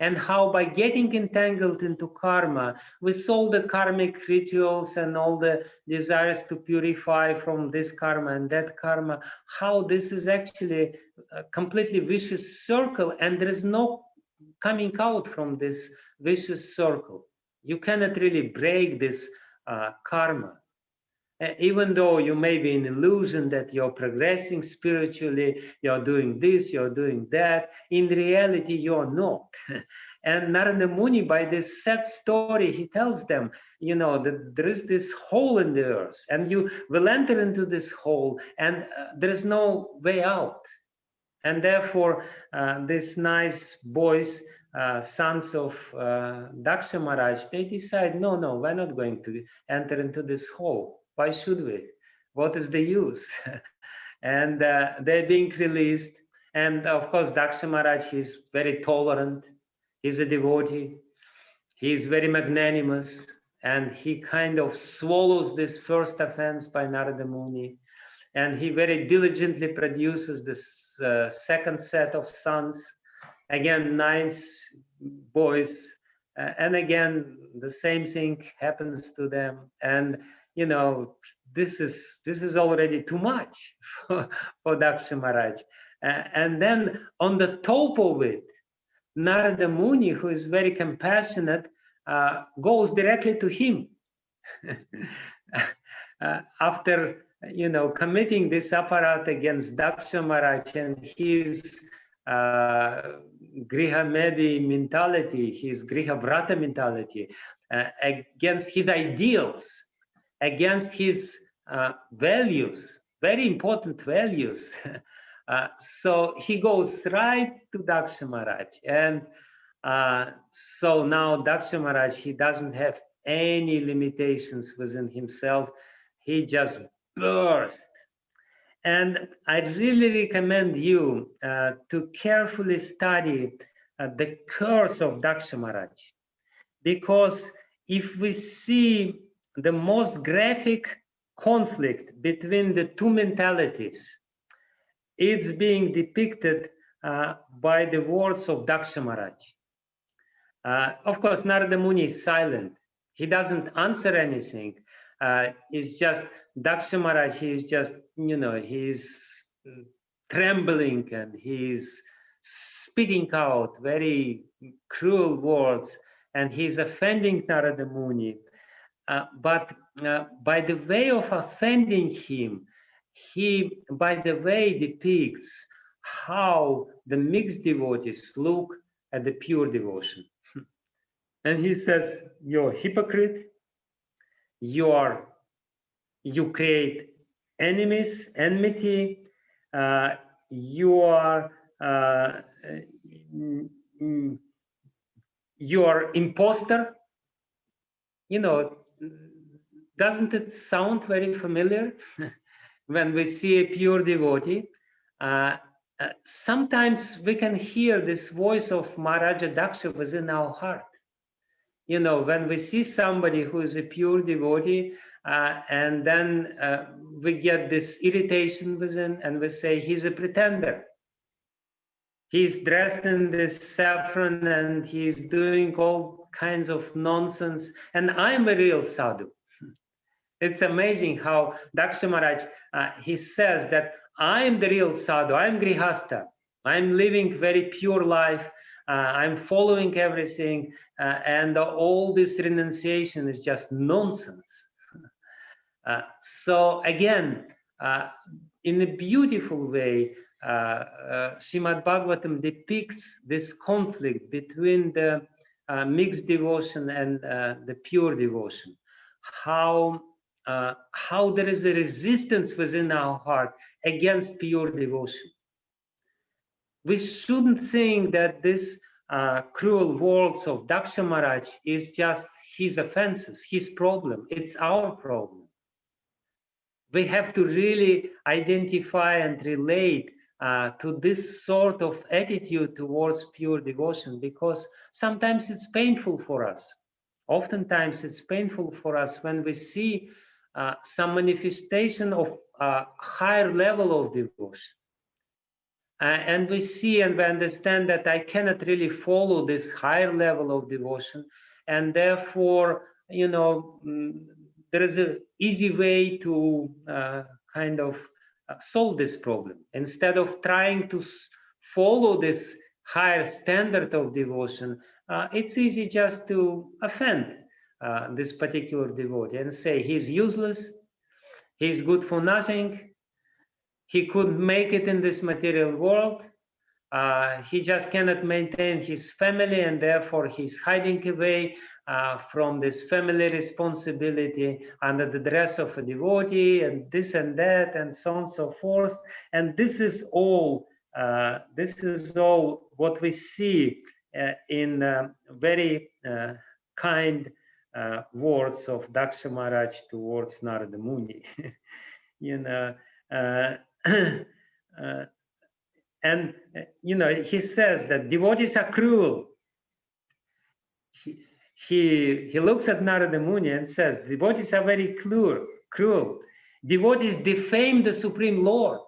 and how by getting entangled into karma with all the karmic rituals and all the desires to purify from this karma and that karma, how this is actually a completely vicious circle, and there is no coming out from this vicious circle. You cannot really break this karma. Even though you may be in illusion that you're progressing spiritually, you're doing this, you're doing that, in reality you're not. And Narada Muni, by this sad story, he tells them, you know, that there is this hole in the earth, and you will enter into this hole, and there is no way out. And therefore, these nice boys, sons of Daksa Maharaj, they decide, no, we're not going to enter into this hole. Why should we? What is the use? And they're being released. And of course, Daksa Maharaj is very tolerant. He's a devotee. He's very magnanimous. And he kind of swallows this first offense by Narada Muni. And he very diligently produces this second set of sons. Again, nice boys. And again, the same thing happens to them. And you know, this is already too much for Daksa Maharaj. And then on the top of it, Narada Muni, who is very compassionate, goes directly to him. After, you know, committing this aparat against Daksa Maharaj and his Grihamedi mentality, his Griha Vrata mentality, against his ideals, against his values, very important values. So he goes right to Daksa Maharaj. And so now Daksa Maharaj, he doesn't have any limitations within himself. He just burst. And I really recommend you to carefully study the curse of Daksa Maharaj. Because if we see the most graphic conflict between the two mentalities, it's being depicted by the words of Daksa Maharaj. Of course, Narada Muni is silent. He doesn't answer anything. It's just Daksa Maharaj, he's just, you know, he's trembling and he's spitting out very cruel words, and he's offending Narada Muni. But by the way of offending him, he, by the way, depicts how the mixed devotees look at the pure devotion. And he says, you're a hypocrite, you create enemies, enmity, you are imposter. You know, doesn't it sound very familiar? When we see a pure devotee, sometimes we can hear this voice of Maharaja Daksha within our heart. You know, when we see somebody who is a pure devotee, and then we get this irritation within, and we say, he's a pretender. He's dressed in this saffron and he's doing all kinds of nonsense, and I'm a real sadhu. It's amazing how Daksa Maharaj, he says that I'm the real sadhu, I'm grihastha, I'm living very pure life, I'm following everything, and all this renunciation is just nonsense. So again, in a beautiful way, Srimad-Bhagavatam depicts this conflict between the mixed devotion and the pure devotion. How there is a resistance within our heart against pure devotion. We shouldn't think that this cruel words of Daksa Maharaj is just his offenses, his problem. It's our problem. We have to really identify and relate to this sort of attitude towards pure devotion, because sometimes it's painful for us. Oftentimes it's painful for us when we see some manifestation of higher level of devotion. And we see and we understand that I cannot really follow this higher level of devotion, and therefore, you know, there is an easy way to kind of solve this problem. Instead of trying to follow this higher standard of devotion, it's easy just to offend this particular devotee and say he's useless, he's good for nothing, he couldn't make it in this material world, he just cannot maintain his family, and therefore he's hiding away from this family responsibility under the dress of a devotee, and this and that, and so on and so forth. And this is all what we see in very kind words of Daksa Maharaj towards Narada Muni. You know, and you know, he says that devotees are cruel. He looks at Narada Muni and says, devotees are very cruel. Devotees defame the Supreme Lord.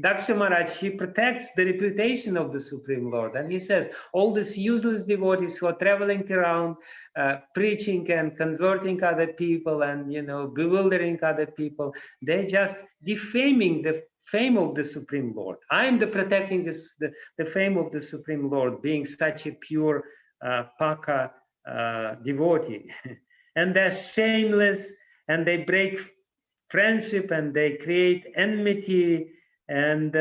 Daksa Maharaj, he protects the reputation of the Supreme Lord. And he says, all these useless devotees who are traveling around, preaching and converting other people and, you know, bewildering other people, they're just defaming the fame of the Supreme Lord. I'm protecting the fame of the Supreme Lord, being such a pure Paka devotee. And they're shameless, and they break friendship, and they create enmity, and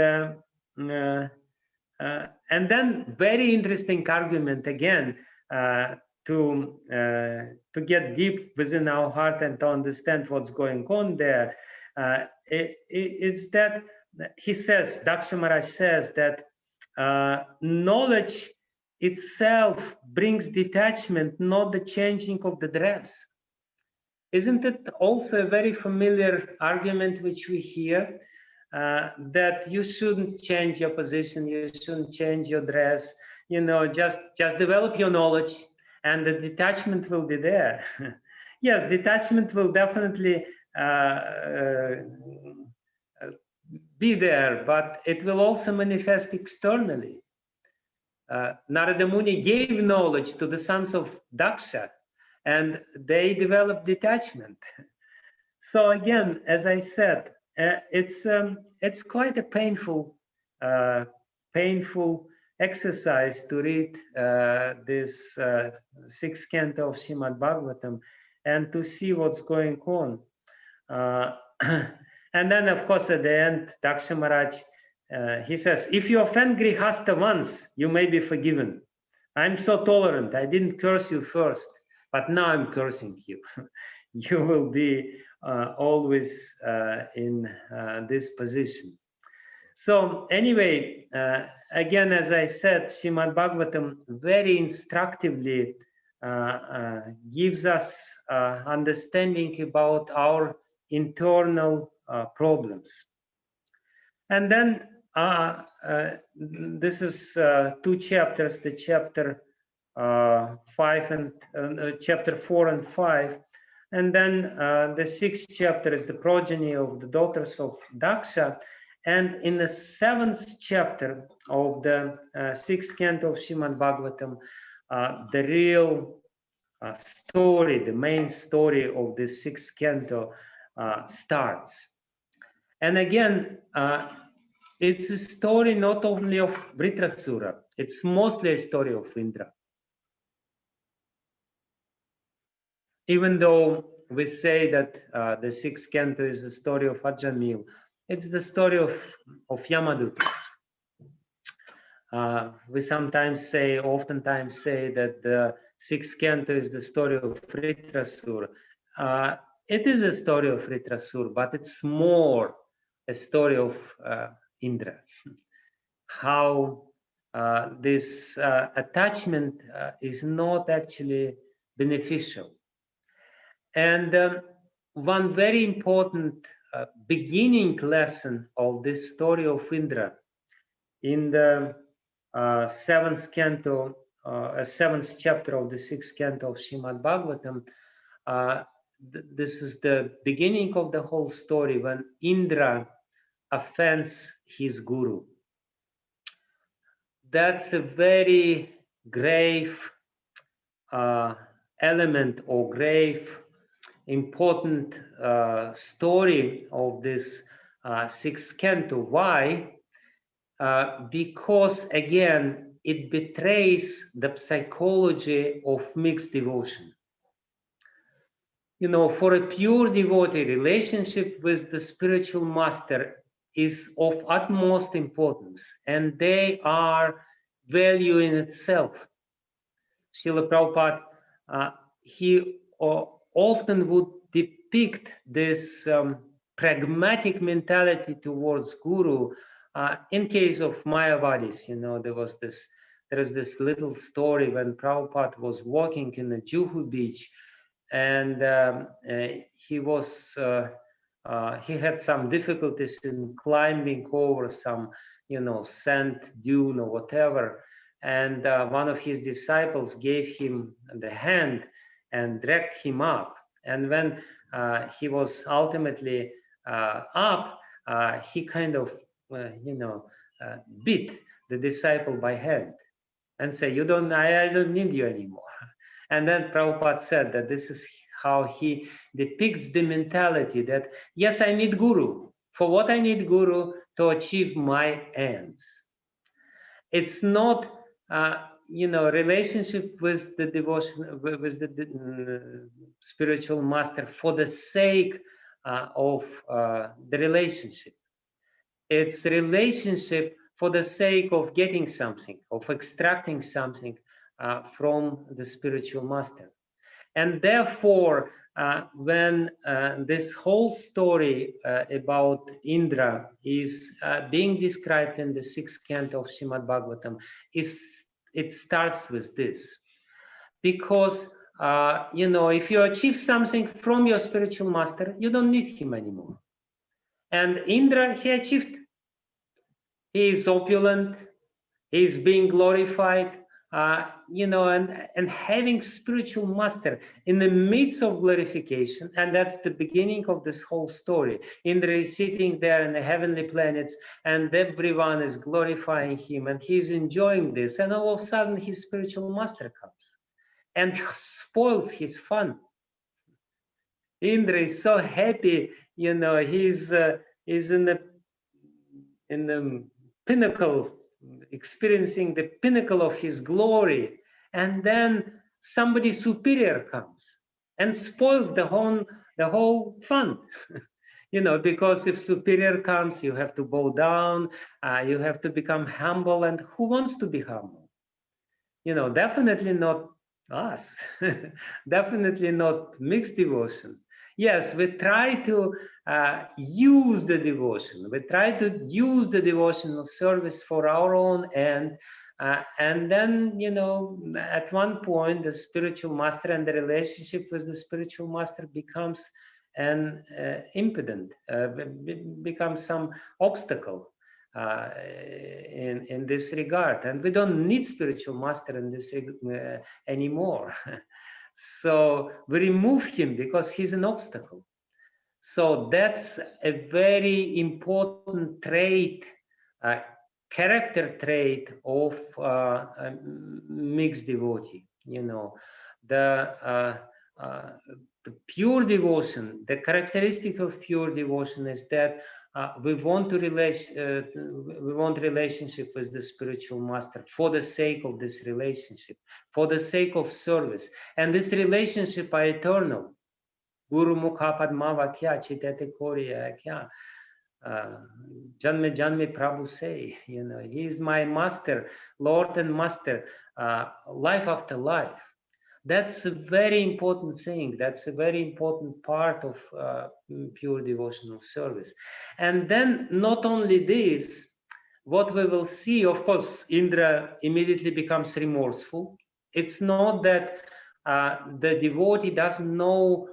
then very interesting argument again to get deep within our heart and to understand what's going on there. It's that he says, Daksa Maharaj says that knowledge itself brings detachment, not the changing of the dress. Isn't it also a very familiar argument which we hear, that you shouldn't change your position, you shouldn't change your dress, you know, just develop your knowledge and the detachment will be there. Yes, detachment will definitely be there, but it will also manifest externally. Narada Muni gave knowledge to the sons of Daksa, and they developed detachment. So again, as I said, it's quite a painful exercise to read this sixth canto of Srimad-Bhagavatam and to see what's going on. And then, of course, at the end, Daksa Maharaj, he says, if you offend Grihastha once, you may be forgiven. I'm so tolerant. I didn't curse you first, but now I'm cursing you. You will be always in this position. So anyway, again, as I said, Srimad-Bhagavatam very instructively gives us understanding about our internal problems. And then this is two chapters, the chapter 5 and chapter 4 and 5. And then the sixth chapter is the progeny of the daughters of Daksa. And in the seventh chapter of the sixth canto of Srimad-Bhagavatam, the real story, the main story of the sixth canto starts. And again, it's a story not only of Vritrasura, it's mostly a story of Indra. Even though we say that the sixth canto is a story of Ajamil, it's the story of Yamadutas. We oftentimes say that the sixth canto is the story of Vritrasur. It is a story of Vritrasur, but it's more a story of Indra. How this attachment is not actually beneficial. And one very important beginning lesson of this story of Indra in the seventh canto, seventh chapter of the sixth canto of Srimad-Bhagavatam, this is the beginning of the whole story when Indra offends his guru. That's a very grave element or grave important story of this sixth canto. Why? Because again, it betrays the psychology of mixed devotion. You know, for a pure devotee, relationship with the spiritual master is of utmost importance, and they are value in itself. Srila Prabhupada, he often would depict this pragmatic mentality towards Guru. In case of Mayavadis, you know, there is this little story when Prabhupada was walking in the Juhu beach, and he had some difficulties in climbing over some, you know, sand dune or whatever. And one of his disciples gave him the hand and dragged him up. And when he was ultimately up, he kind of, beat the disciple by hand and say, I don't need you anymore. And then Prabhupada said that this is how he depicts the mentality that, yes, I need Guru. For what I need Guru? To achieve my ends. It's not, relationship with the devotion, with the spiritual master for the sake of the relationship. It's relationship for the sake of getting something, of extracting something from the spiritual master. And therefore, when this whole story about Indra is being described in the sixth canto of Srimad-Bhagavatam, it starts with this. Because, if you achieve something from your spiritual master, you don't need him anymore. And Indra, he achieved. He is opulent, he is being glorified, and having spiritual master in the midst of glorification, and that's the beginning of this whole story. Indra is sitting there in the heavenly planets, and everyone is glorifying him, and he's enjoying this, and all of a sudden his spiritual master comes and spoils his fun. Indra is so happy, he's in the pinnacle, experiencing the pinnacle of his glory, and then somebody superior comes and spoils the whole fun. Because if superior comes, you have to bow down, you have to become humble, and who wants to be humble? Definitely not us. Definitely not mixed devotion. Yes, we try to use the devotion. We try to use the devotional service for our own end. And then, at one point, the spiritual master and the relationship with the spiritual master becomes an impediment, becomes some obstacle in this regard. And we don't need spiritual master in this anymore. So we remove him because he's an obstacle. So that's a very important trait, character trait of mixed devotee. The pure devotion, the characteristic of pure devotion is that we want relationship with the spiritual master for the sake of this relationship, for the sake of service. And this relationship are eternal. Guru Mukha Padma Vakya Chitete Koriya Kya. Janme Janme Prabhu say, you know, he is my master, Lord and master, life after life. That's a very important thing. That's a very important part of pure devotional service. And then not only this, what we will see, of course, Indra immediately becomes remorseful. It's not that the devotee doesn't know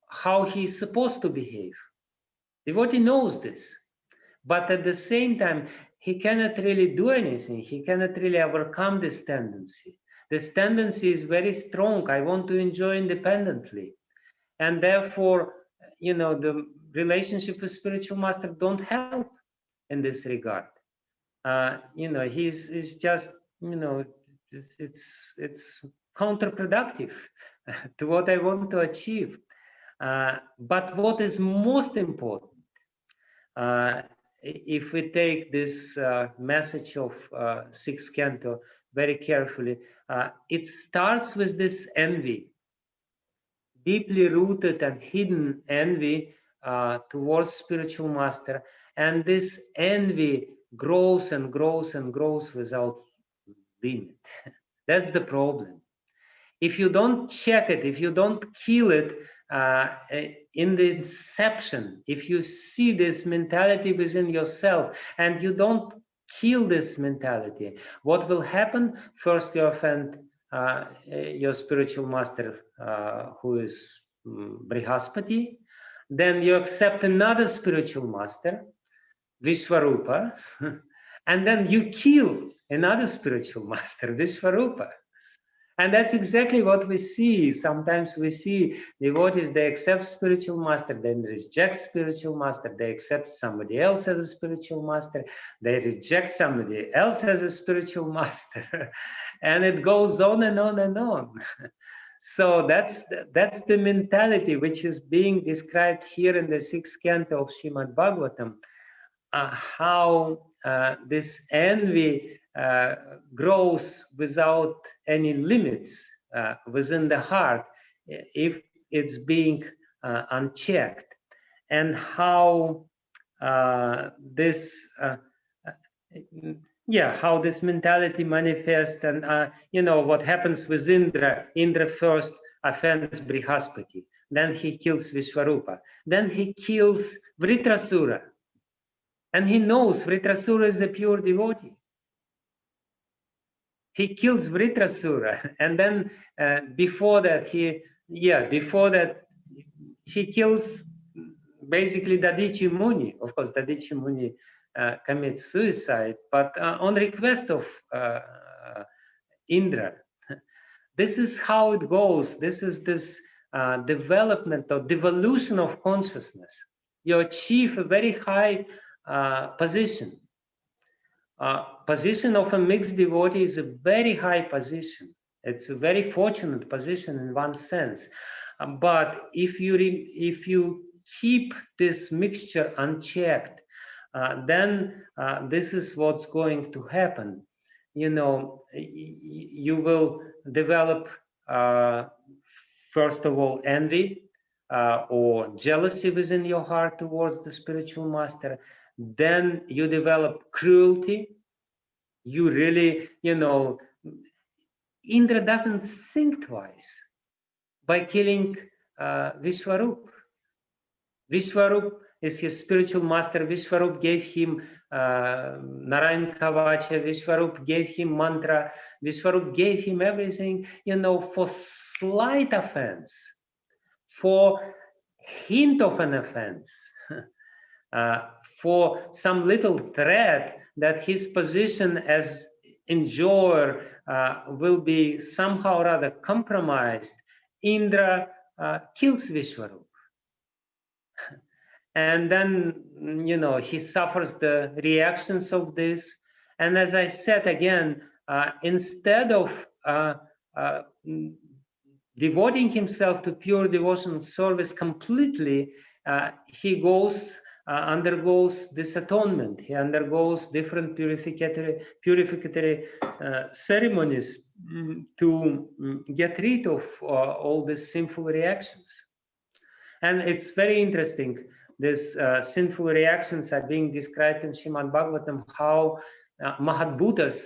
how he's supposed to behave. Devotee knows this. But at the same time, he cannot really do anything. He cannot really overcome this tendency. This tendency is very strong. I want to enjoy independently. And therefore, you know, the relationship with spiritual master don't help in this regard. You know, he's just, you know, it's counterproductive to what I want to achieve. But what is most important, if we take this message of sixth canto very carefully, it starts with this envy, deeply rooted and hidden envy towards spiritual master, and this envy grows and grows and grows without limit. That's the problem. If you don't check it, if you don't kill it in the inception, if you see this mentality within yourself and you don't kill this mentality, what will happen? First, you offend your spiritual master, who is Brihaspathi. Then you accept another spiritual master, Vishvarupa, and then you kill another spiritual master, Vishvarupa. And that's exactly what we see. Sometimes we see devotees, they accept spiritual master, then reject spiritual master, they accept somebody else as a spiritual master, they reject somebody else as a spiritual master, and it goes on and on and on. So that's the mentality which is being described here in the sixth canto of Srimad-Bhagavatam, how this envy grows without any limits within the heart if it's being unchecked, and how this how this mentality manifests, and you know what happens with Indra. Indra first offends Brihaspati, then he kills Vishvarupa, then he kills Vritrasura, and he knows Vritrasura is a pure devotee. He kills Vritrasura, and then before that he kills basically Dadichi Muni. Of course, Dadichi Muni commits suicide, but on request of Indra. This is how it goes. This is this development or devolution of consciousness. You achieve a very high position. Position of a mixed devotee is a very high position. It's a very fortunate position in one sense. But if you keep this mixture unchecked, then this is what's going to happen. You know, you will develop, first of all, envy or jealousy within your heart towards the spiritual master. Then you develop cruelty. You really, you know, Indra doesn't think twice by killing Vishwarup. Vishwarup is his spiritual master. Vishwarup gave him Narayan Kavacha. Vishwarup gave him mantra. Vishwarup gave him everything, you know, for slight offense, for hint of an offense. For some little threat that his position as enjoyer will be somehow or other compromised, Indra kills Vishwarup. And then, you know, he suffers the reactions of this. And as I said again, instead of devoting himself to pure devotional service completely, he undergoes this atonement. He undergoes different purificatory ceremonies to get rid of all these sinful reactions. And it's very interesting. these sinful reactions are being described in Srimad-Bhagavatam, how Mahadbhutas,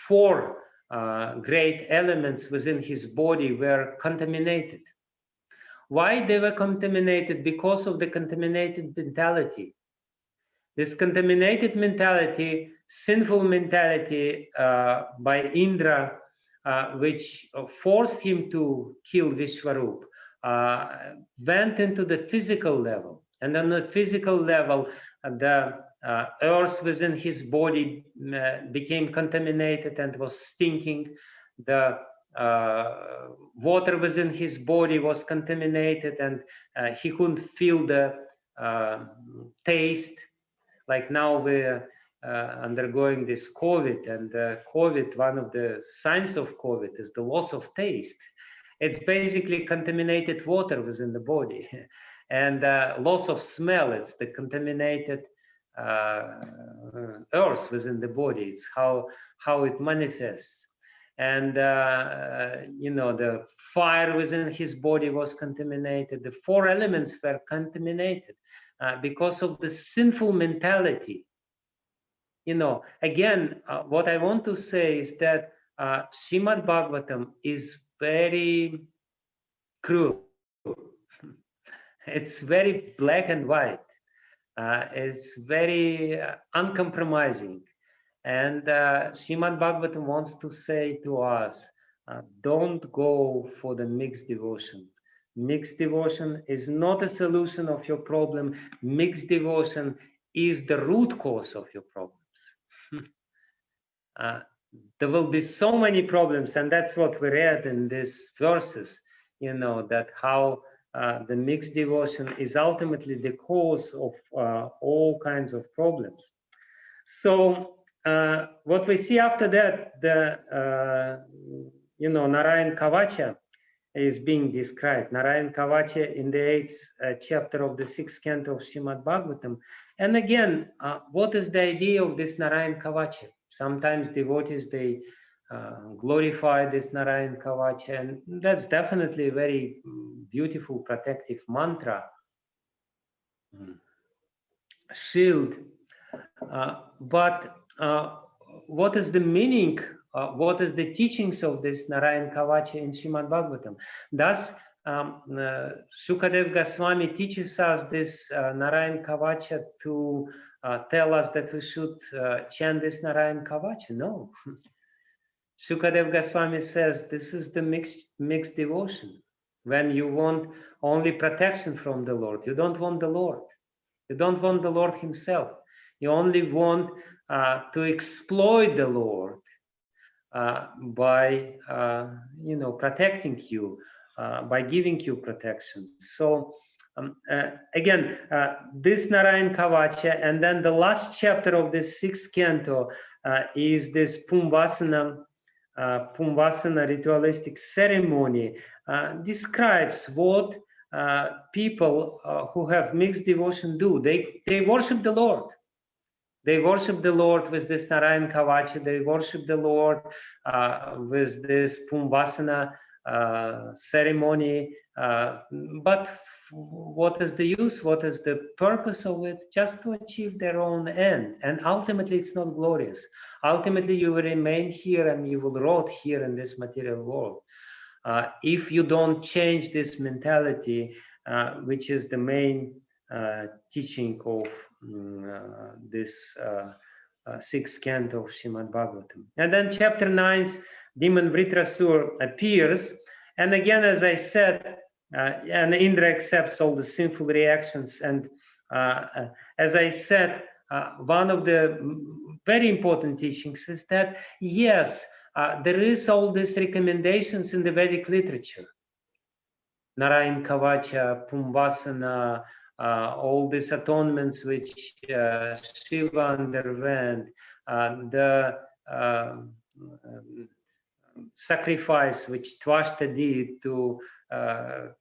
4 great elements within his body were contaminated. Why they were contaminated? Because of the contaminated mentality. This contaminated mentality, sinful mentality by Indra, which forced him to kill Vishwarup, went into the physical level. And on the physical level, the earth within his body became contaminated and was stinking. The water within his body was contaminated, and he couldn't feel the taste. Like now we're undergoing this COVID, and COVID, one of the signs of COVID is the loss of taste. It's basically contaminated water within the body. And loss of smell, it's the contaminated earth within the body. It's how it manifests. And you know, the fire within his body was contaminated. The 4 elements were contaminated because of the sinful mentality. You know, again, what I want to say is that Srimad-Bhagavatam is very cruel. It's very black and white. It's very uncompromising. And Srimad-Bhagavatam wants to say to us, don't go for the mixed devotion. Mixed devotion is not a solution of your problem. Mixed devotion is the root cause of your problems. There will be so many problems, and that's what we read in these verses, you know, that how the mixed devotion is ultimately the cause of all kinds of problems. So what we see after that, the you know, Narayan Kavacha is being described. Narayan Kavacha in the 8th chapter of the 6th canto of Srimad-Bhagavatam. And again, what is the idea of this Narayan Kavacha? Sometimes devotees, they glorify this Narayan Kavacha, and that's definitely a very beautiful protective mantra, shield. But what is the meaning? What is the teachings of this Narayan Kavacha in Srimad-Bhagavatam? Thus, Shukadev Goswami teaches us this Narayan Kavacha to tell us that we should chant this Narayan Kavacha. No. Shukadev Goswami says this is the mixed devotion. When you want only protection from the Lord, you don't want the Lord. You don't want the Lord himself. You only want to exploit the Lord by you know, protecting you, by giving you protection. So again, this Narayan Kavacha, and then the last chapter of this 6th canto is this Pumbasana ritualistic ceremony, describes what people who have mixed devotion do. They worship the Lord. They worship the Lord with this Narayan Kavacha. They worship the Lord with this Pumbasana ceremony. But what is the use? What is the purpose of it? Just to achieve their own end. And ultimately, it's not glorious. Ultimately, you will remain here and you will rot here in this material world. If you don't change this mentality, which is the main teaching of this 6th canto of Srimad-Bhagavatam. And then chapter 9, demon Vritrasur appears. And again, as I said, and Indra accepts all the sinful reactions. And as I said, one of the very important teachings is that, yes, there is all these recommendations in the Vedic literature. Narayan Kavacha, Pumbasana, all these atonements which Shiva underwent, the sacrifice which Tvashta did to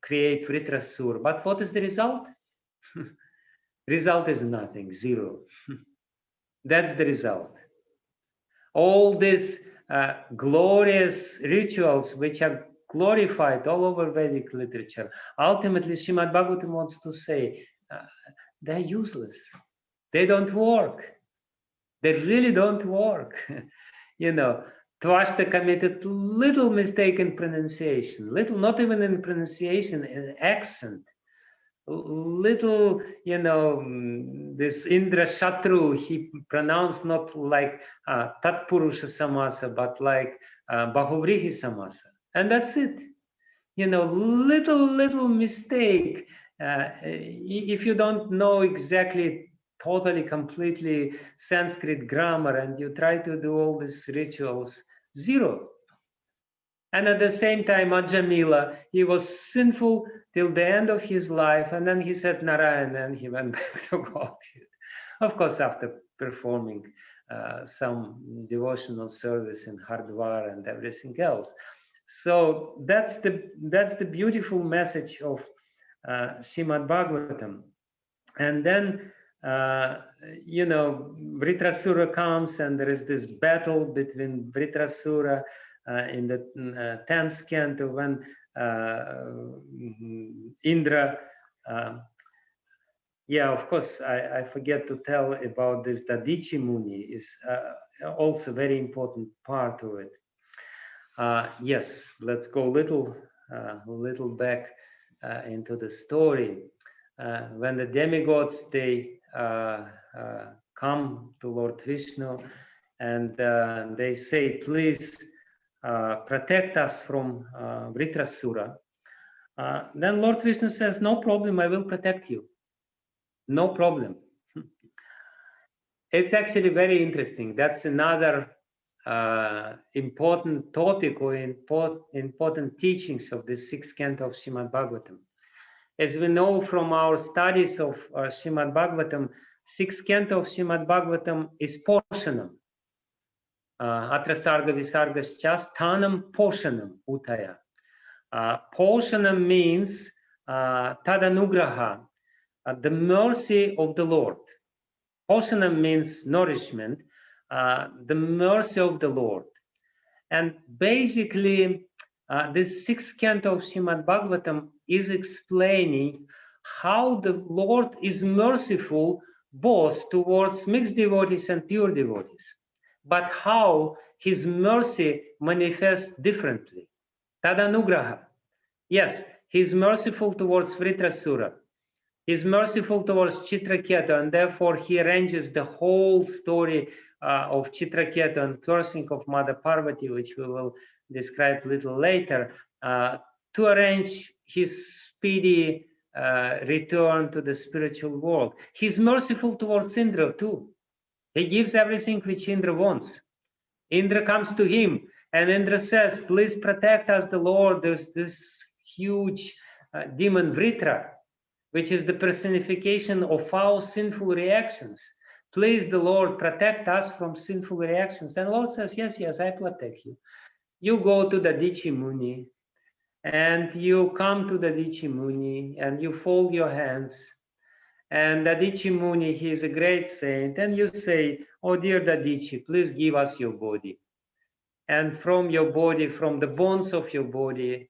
create Vritrasur. But what is the result? Result is nothing, zero. That's the result. All these glorious rituals which are glorified all over Vedic literature, ultimately Srimad-Bhagavatam wants to say they're useless. They don't work. They really don't work. You know, Tvashta committed little mistake in pronunciation, little, not even in pronunciation, in accent. Little, you know, this Indra Shatru, he pronounced not like Tatpurusha Samasa, but like Bahuvrihi Samasa. And that's it. You know, little mistake. If you don't know exactly, totally, completely Sanskrit grammar, and you try to do all these rituals, zero. And at the same time, Ajamila, he was sinful till the end of his life, and then he said Narayana, and he went back to God. Of course, after performing some devotional service in Hardwar and everything else. So that's the beautiful message of Srimad-Bhagavatam. And then, you know, Vritrasura comes, and there is this battle between Vritrasura in the 10th canto, when Indra, yeah, of course, I forget to tell about this. Dadichi Muni is also very important part of it. Yes, let's go a little back into the story. When the demigods, they come to Lord Vishnu, and they say, please protect us from Vritrasura. Then Lord Vishnu says, no problem, I will protect you. No problem. It's actually very interesting. That's another important topic or important teachings of the 6th canto of Srimad-Bhagavatam. As we know from our studies of Srimad-Bhagavatam, 6th canto of Srimad-Bhagavatam is Poshanam. Atra sarga visargascha sthanam poshanam utaya. Poshanam means tadanugraha, the mercy of the Lord. Poshanam means nourishment, the mercy of the Lord. And basically, this 6th canto of Srimad-Bhagavatam is explaining how the Lord is merciful both towards mixed devotees and pure devotees, but how his mercy manifests differently. Tadanugraha. Yes, he is merciful towards Vritrasura. He is merciful towards Chitraketu, and therefore he arranges the whole story of Chitraketu and cursing of Mother Parvati, which we will describe a little later, to arrange his speedy return to the spiritual world. He's merciful towards Indra too. He gives everything which Indra wants. Indra comes to him, and Indra says, please protect us, the Lord. There's this huge demon Vritra, which is the personification of our sinful reactions. Please, the Lord, protect us from sinful reactions. And Lord says, yes, yes, I protect you. You go to the Dadichi Muni, and you come to the Dadichi Muni, and you fold your hands. And Dadichi Muni, he is a great saint, and you say, oh dear Dadichi, please give us your body. And from your body, from the bones of your body,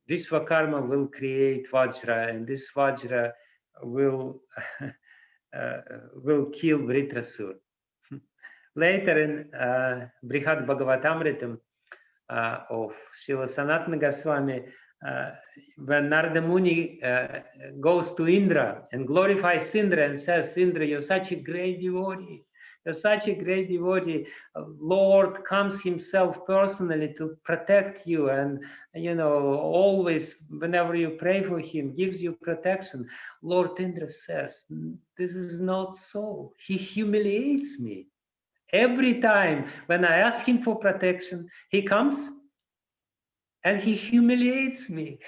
Vishwakarma will create Vajra, and this Vajra will kill Vritrasur. Later in Brihad Bhagavatamritam of Srila Sanatana Goswami, when Narada Muni goes to Indra and glorifies Indra and says, Indra, you're such a great devotee. You're such a great devotee. Lord comes himself personally to protect you, and you know, always whenever you pray for him, gives you protection. Lord Indra says, this is not so. He humiliates me. Every time when I ask him for protection, he comes and he humiliates me.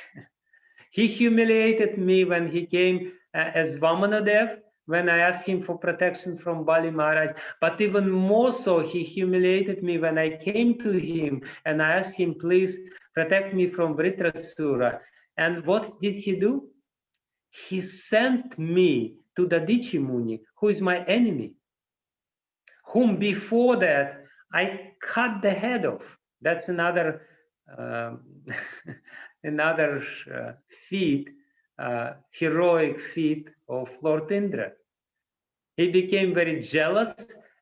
He humiliated me when he came as Vamanadev, when I asked him for protection from Bali Maharaj. But even more so, he humiliated me when I came to him and I asked him, please protect me from Vritrasura. And what did he do? He sent me to the Dadichi Muni, who is my enemy, whom before that I cut the head of. That's another another feat heroic feat of Lord Indra. He became very jealous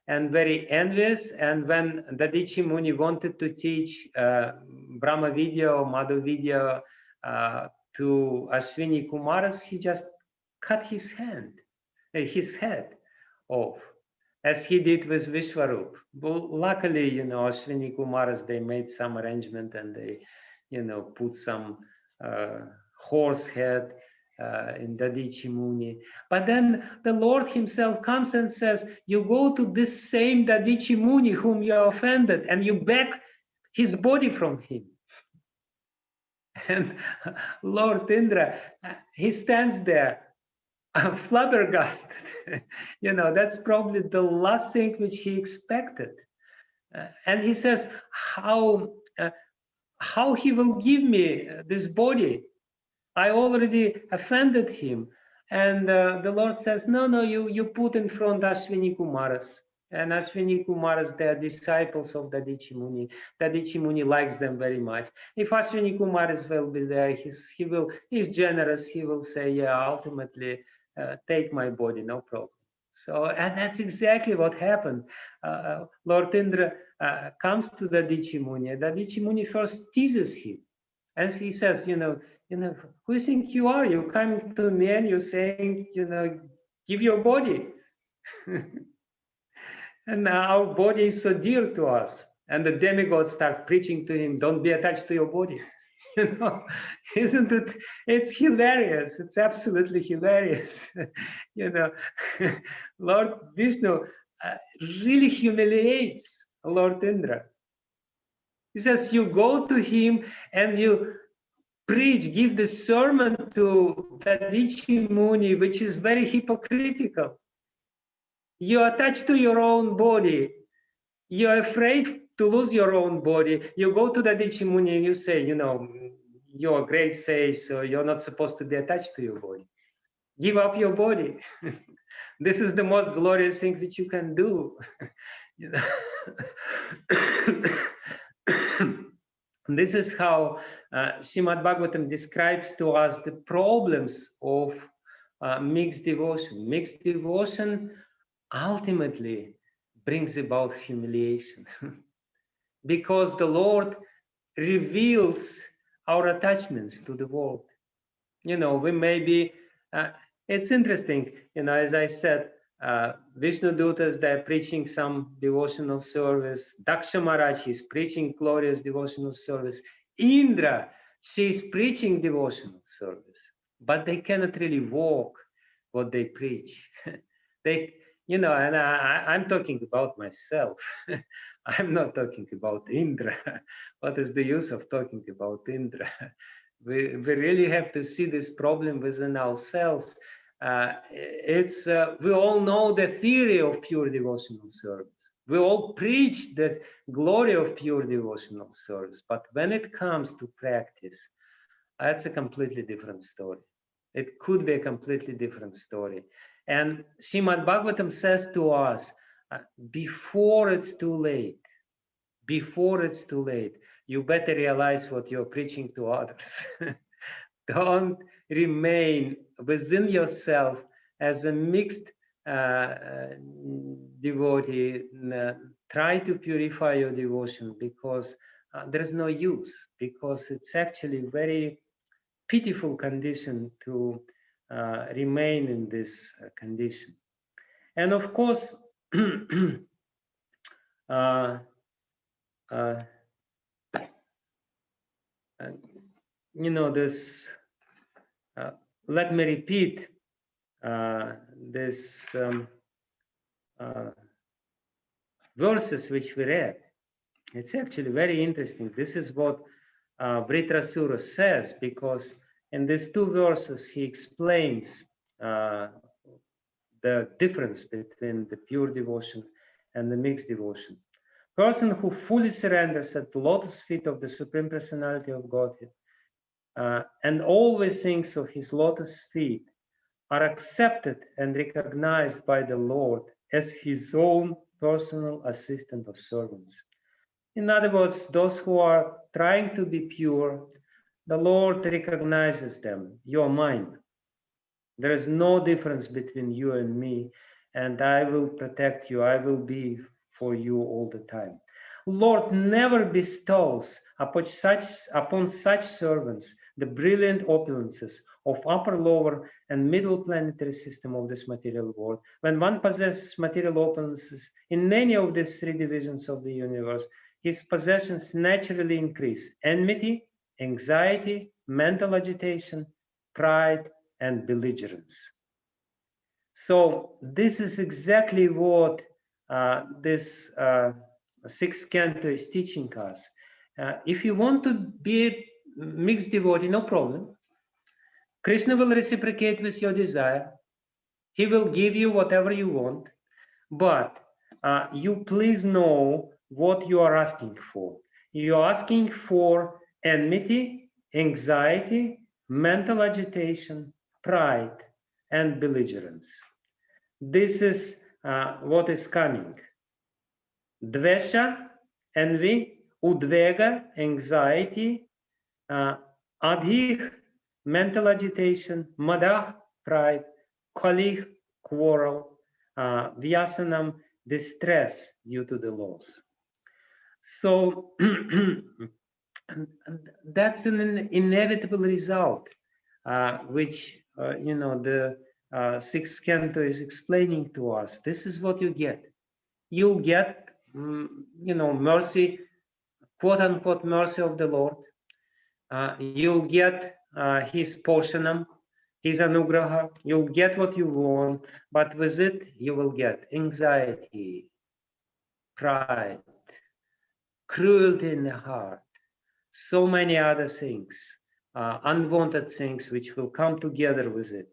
and very envious, and when Dadichi Muni wanted to teach Brahma Vidya or Madhu Vidya to Ashwini Kumaras, he just cut his head off, as he did with Vishwarup. But luckily, Ashwini Kumaras, they made some arrangement and they, put some horse head in Dadichi Muni. But then the Lord himself comes and says, you go to this same Dadichi Muni whom you offended and you beg his body from him. And Lord Indra, he stands there flabbergasted. That's probably the last thing which he expected. And he says, how he will give me this body? I already offended him. And the Lord says, no, you put in front Ashwini Kumaras. And Ashwini Kumaras, they are disciples of Dadichi Muni. Dadichi Muni likes them very much. If Ashwini Kumaras will be there, he's generous. He will say, yeah, ultimately, take my body, no problem. So, and that's exactly what happened. Lord Indra comes to Dadichi Muni. Dadichi Muni first teases him. And he says, who you think you are? You're coming to me and you're saying, give your body. And our body is so dear to us. And the demigods start preaching to him, don't be attached to your body. Isn't it? It's hilarious. It's absolutely hilarious. Lord Vishnu really humiliates Lord Indra. He says, you go to him and you preach, give the sermon to Dadichi Muni, which is very hypocritical. You're attached to your own body. You're afraid to lose your own body. You go to Dadichi Muni and you say, you're a great sage, so you're not supposed to be attached to your body. Give up your body. This is the most glorious thing which you can do. This is how Srimad-Bhagavatam describes to us the problems of mixed devotion. Mixed devotion ultimately brings about humiliation because the Lord reveals our attachments to the world. We may be, it's interesting, as I said, Vishnu Dutas, they're preaching some devotional service. Daksa Maharaj is preaching glorious devotional service. Indra, she's preaching devotional service, but they cannot really walk what they preach. And I'm talking about myself. I'm not talking about Indra. What is the use of talking about Indra? We really have to see this problem within ourselves. We all know the theory of pure devotional service. We all preach the glory of pure devotional service. But when it comes to practice, that's a completely different story. It could be a completely different story. And Srimad-Bhagavatam says to us, before it's too late, you better realize what you're preaching to others. Don't remain within yourself as a mixed devotee. Try to purify your devotion because there's no use, because it's actually very pitiful condition to remain in this condition. And of course, this, let me repeat this verses which we read. It's actually very interesting. This is what Vritasu says, because in these two verses he explains the difference between the pure devotion and the mixed devotion. Person who fully surrenders at the lotus feet of the Supreme Personality of Godhead and always thinks of his lotus feet are accepted and recognized by the Lord as his own personal assistant or servants. In other words, those who are trying to be pure, the Lord recognizes them. You're mine. There is no difference between you and me, and I will protect you. I will be for you all the time. Lord never bestows upon such servants the brilliant opulences of upper, lower, and middle planetary system of this material world. When one possesses material opulences in any of these three divisions of the universe, his possessions naturally increase: enmity, anxiety, mental agitation, pride, and belligerence. So this is exactly what this sixth canto is teaching us. If you want to be a mixed devotee, no problem. Krishna will reciprocate with your desire. He will give you whatever you want, but you please know what you are asking for. You are asking for enmity, anxiety, mental agitation, pride, and belligerence. This is what is coming. Dvesha, envy, udvega, anxiety, adhih, mental agitation, madah, pride, kalih, quarrel, vyasanam, distress due to the loss. So that's an inevitable result, which the sixth canto is explaining to us. This is what you get. You get, mercy, quote unquote, mercy of the Lord. You'll get his poshanam, his anugraha. You'll get what you want, but with it you will get anxiety, pride, cruelty in the heart, so many other things, unwanted things which will come together with it.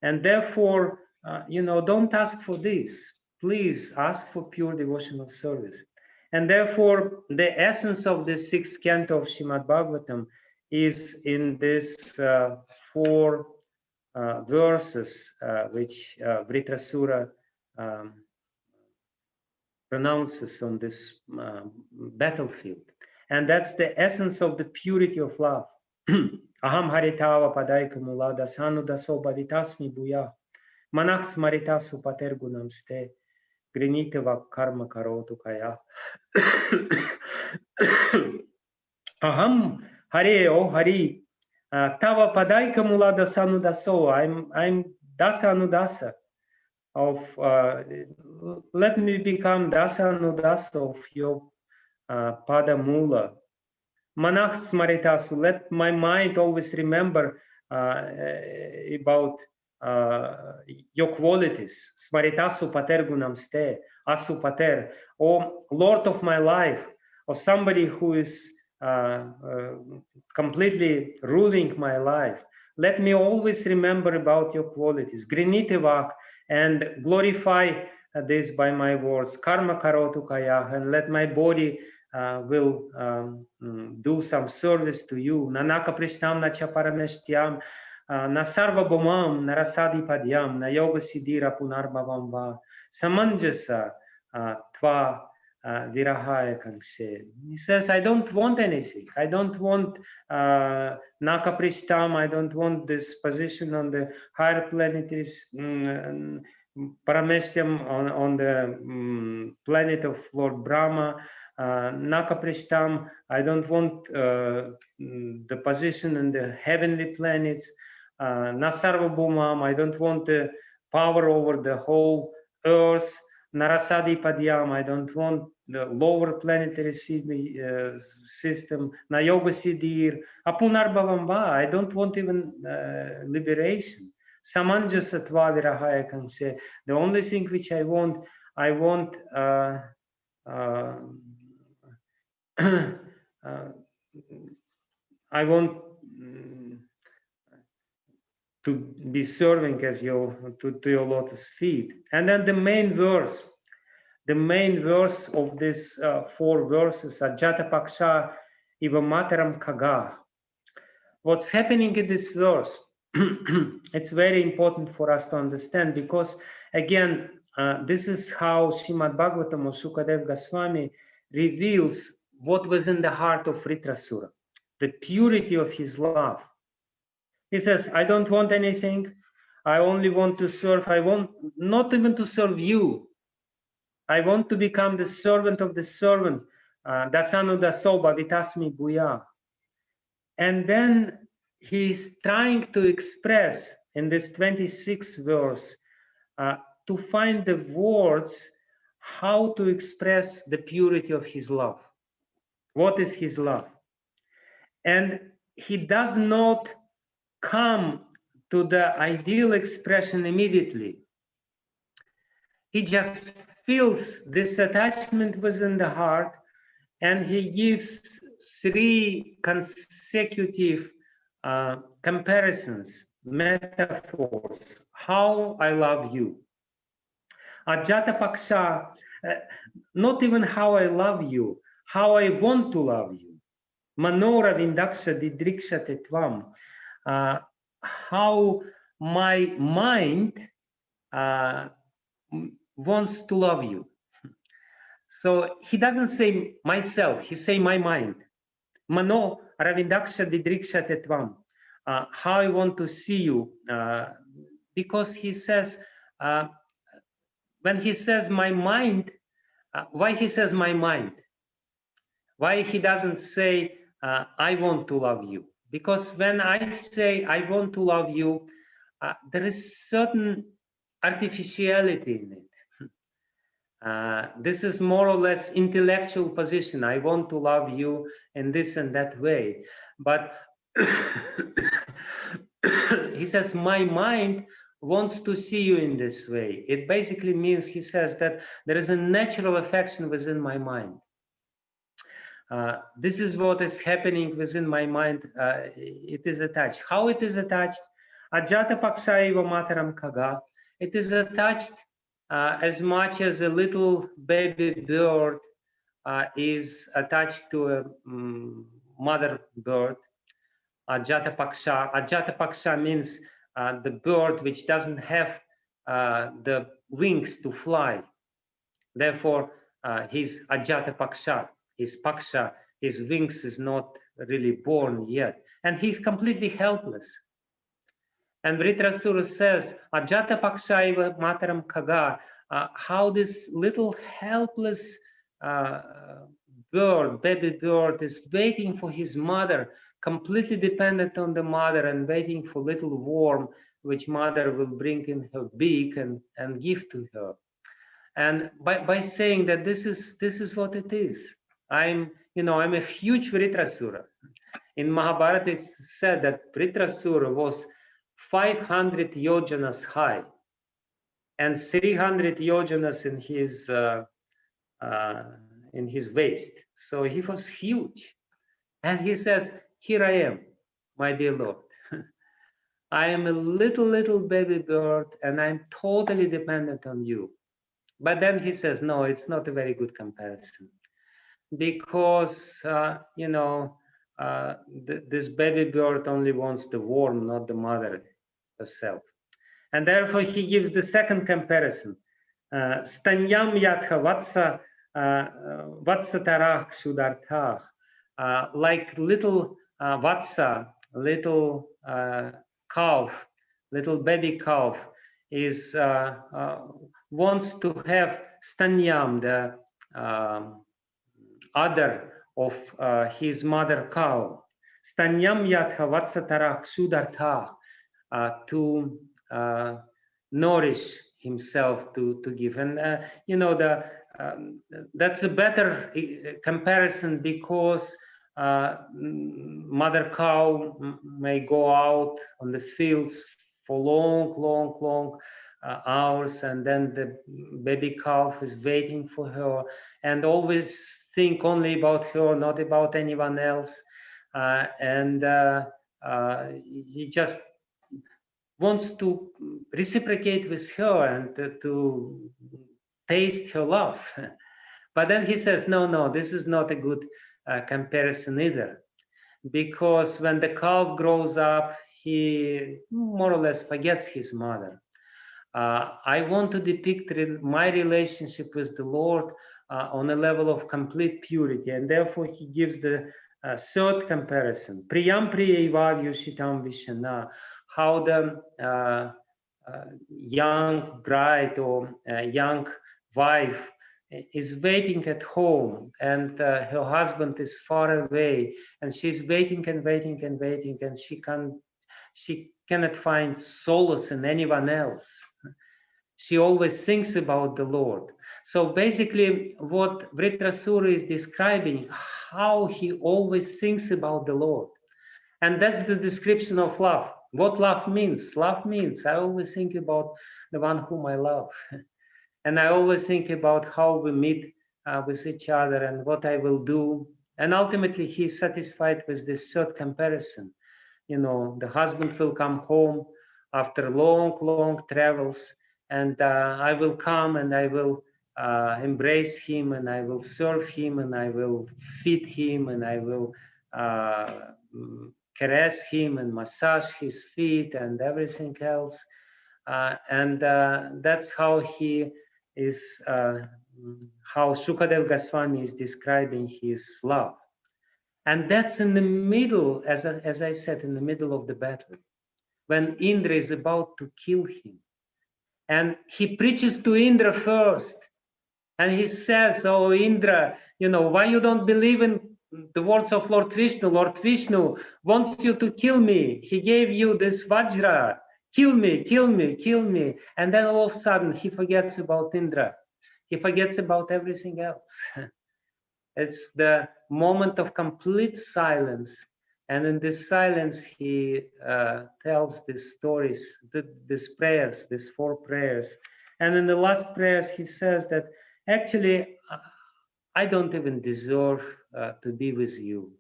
And therefore, don't ask for this. Please ask for pure devotional service. And therefore, the essence of the sixth canto of Srimad-Bhagavatam is in this four verses which Vritrasura pronounces on this battlefield. And that's the essence of the purity of love. Aham haritava padaika mulada sanu daso bhavitasmi bhuya manach smaritasu patergunam ste griniteva karma karotu kaya. Aham hare, oh Hari, tava padaika mulada sanu daso. I'm dasa anudasa of let me become dasa anudasa of your pada mula. Manach smaritasu, let my mind always remember about your qualities. Smaritasu patergunam ste, asu pater, O Lord of my life, or somebody who is completely ruling my life. Let me always remember about your qualities. Grinitevak, and glorify this by my words. Karma karotu kaya, and let my body will do some service to you. Nanaka prishnam na chaparameshtyam, na sarva bhumam, na rasadi padyam, na yoga siddhira punarbhavam va, samanjasa tva virahaya kangshe. He says, I don't want anything. I don't want naka prishtam. I don't want this position on the higher planetaries, parameshtyam on the planet of Lord Brahma. Naka prishtam, I don't want the position in the heavenly planets. Nasarva bhumam, I don't want the power over the whole earth. Narasadi padyam, I don't want the lower planetary system. Nayoga siddhir, apunarbhavam va, I don't want even liberation. Samanjasa tva virahaya kangshe. The only thing which I want I want to be serving as to your lotus feet. And then the main verse of this four verses are Jata Paksha Iva Mataram Kaga. What's happening in this verse? It's very important for us to understand, because again, this is how Srimad-Bhagavatam or Sukadev Goswami reveals what was in the heart of Vritrasura, the purity of his love. He says, I don't want anything. I only want to serve. I want not even to serve you. I want to become the servant of the servant. Dasanu daso bhavitasmi bhuya. And then he's trying to express in this 26th verse to find the words how to express the purity of his love. What is his love? And he does not come to the ideal expression immediately. He just feels this attachment within the heart, and he gives 3 consecutive comparisons, metaphors. How I love you. Ajata Paksha, not even how I love you, how I want to love you. Manora Vindaksha Didriksha Tetvam, how my mind wants to love you. So he doesn't say myself, he say my mind. Mano Ravindaksha Didriksha Tetvam, how I want to see you, because he says, when he says my mind, why he says my mind? Why he doesn't say I want to love you? Because when I say I want to love you, there is certain artificiality in it. This is more or less intellectual position. I want to love you in this and that way. But he says, my mind wants to see you in this way. It basically means, he says, that there is a natural affection within my mind. This is what is happening within my mind. It is attached. How it is attached? Ajata Paksaiva Mataram Kaga. It is attached as much as a little baby bird is attached to a mother bird. Ajata Paksha. Ajata Paksha means the bird which doesn't have the wings to fly. Therefore, he's Ajata Paksha. His Paksha, his wings is not really born yet. And he's completely helpless. And Vritrasura says, Ajata Pakshaiva Mataram Kaga, how this little helpless bird, baby bird, is waiting for his mother, completely dependent on the mother and waiting for little worm which mother will bring in her beak and give to her. And by saying that this is what it is. I'm a huge Vritrasura. In Mahabharata, it's said that Vritrasura was 500 yojanas high and 300 yojanas in his waist. So he was huge. And he says, here I am, my dear Lord. I am a little baby bird and I'm totally dependent on you. But then he says, no, it's not a very good comparison. Because, this baby bird only wants the worm, not the mother herself. And therefore he gives the second comparison. Stanyam yatha vatsatarah sudartah. Like little vatsa, little calf, little baby calf is wants to have stanyam, the udder of his mother cow. Stanyam yatha vatsatarak sudartha, to nourish himself, to give. And that's a better comparison, because mother cow may go out on the fields for long hours, and then the baby calf is waiting for her and always think only about her, not about anyone else. He just wants to reciprocate with her and to taste her love. But then he says, no, this is not a good comparison either. Because when the calf grows up, he more or less forgets his mother. I want to depict my relationship with the Lord on a level of complete purity, and therefore he gives the third comparison. Priyam priyaiva yushitam vishana, how the young bride or young wife is waiting at home, and her husband is far away, and she's waiting and waiting and waiting, and she cannot find solace in anyone else. She always thinks about the Lord. So basically what Vritrasura is describing, how he always thinks about the Lord. And that's the description of love. What love means? Love means I always think about the one whom I love. And I always think about how we meet with each other and what I will do. And ultimately he's satisfied with this third comparison. You know, the husband will come home after long, long travels, and I will come and I will embrace him, and I will serve him, and I will feed him, and I will caress him and massage his feet and everything else. And that's how he is, how Sukadev Goswami is describing his love. And that's in the middle, as I said, in the middle of the battle, when Indra is about to kill him. And he preaches to Indra first. And he says, oh, Indra, you know, why you don't believe in the words of Lord Vishnu? Lord Vishnu wants you to kill me. He gave you this Vajra. Kill me, kill me, kill me. And then all of a sudden he forgets about Indra. He forgets about everything else. It's the moment of complete silence. And in this silence, he tells these stories, these prayers, these 4 prayers. And in the last prayers, he says that actually, I don't even deserve to be with you.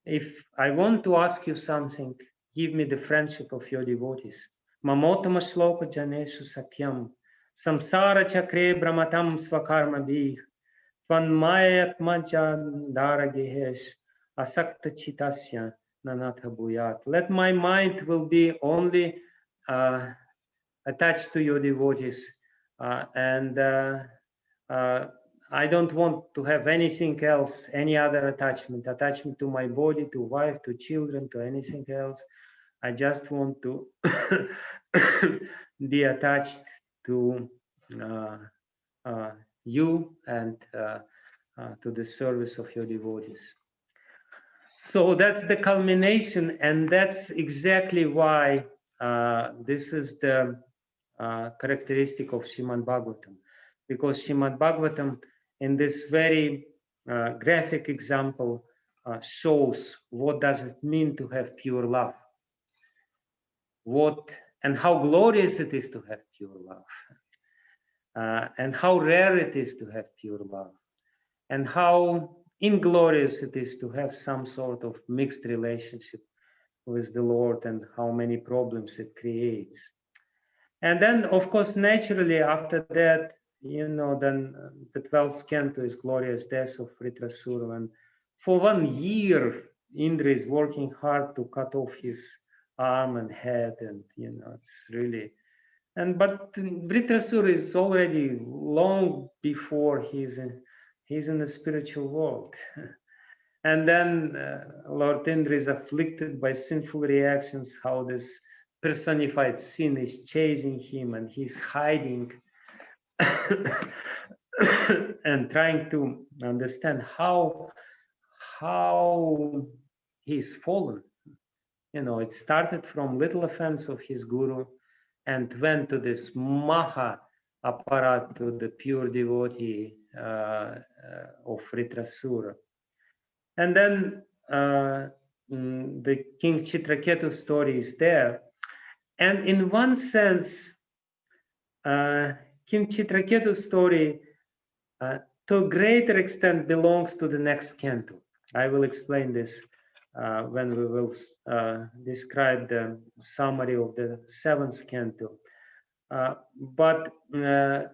If I want to ask you something, give me the friendship of your devotees. Mamotama shloka janeshu sakyam, samsara chakre brahmatam swakarma bih, asakta chitasya nanatha bhuyat. Let my mind will be only attached to your devotees, and I don't want to have anything else, any other attachment to my body, to wife, to children, to anything else. I just want to be attached to you and to the service of your devotees. So that's the culmination, and that's exactly why this is the characteristic of Srimad-Bhagavatam, because Srimad-Bhagavatam, in this very graphic example, shows what does it mean to have pure love, and how glorious it is to have pure love, and how rare it is to have pure love, and how inglorious it is to have some sort of mixed relationship with the Lord, and how many problems it creates. And then, of course, naturally, after that, you know, then the 12th canto is Glorious Death of Vritrasura. And for 1 year, Indra is working hard to cut off his arm and head, and, you know, it's really... But Vritrasura is already long before he's in the spiritual world. And then Lord Indra is afflicted by sinful reactions, how this personified sin is chasing him, and he's hiding and trying to understand how he's fallen. You know, it started from little offense of his guru and went to this Maha apparat, to the pure devotee of Vritrasura. And then the King Chitraketu story is there. And in one sense, King Chitraketu's story to a greater extent belongs to the next canto. I will explain this when we will describe the summary of the 7th canto. But the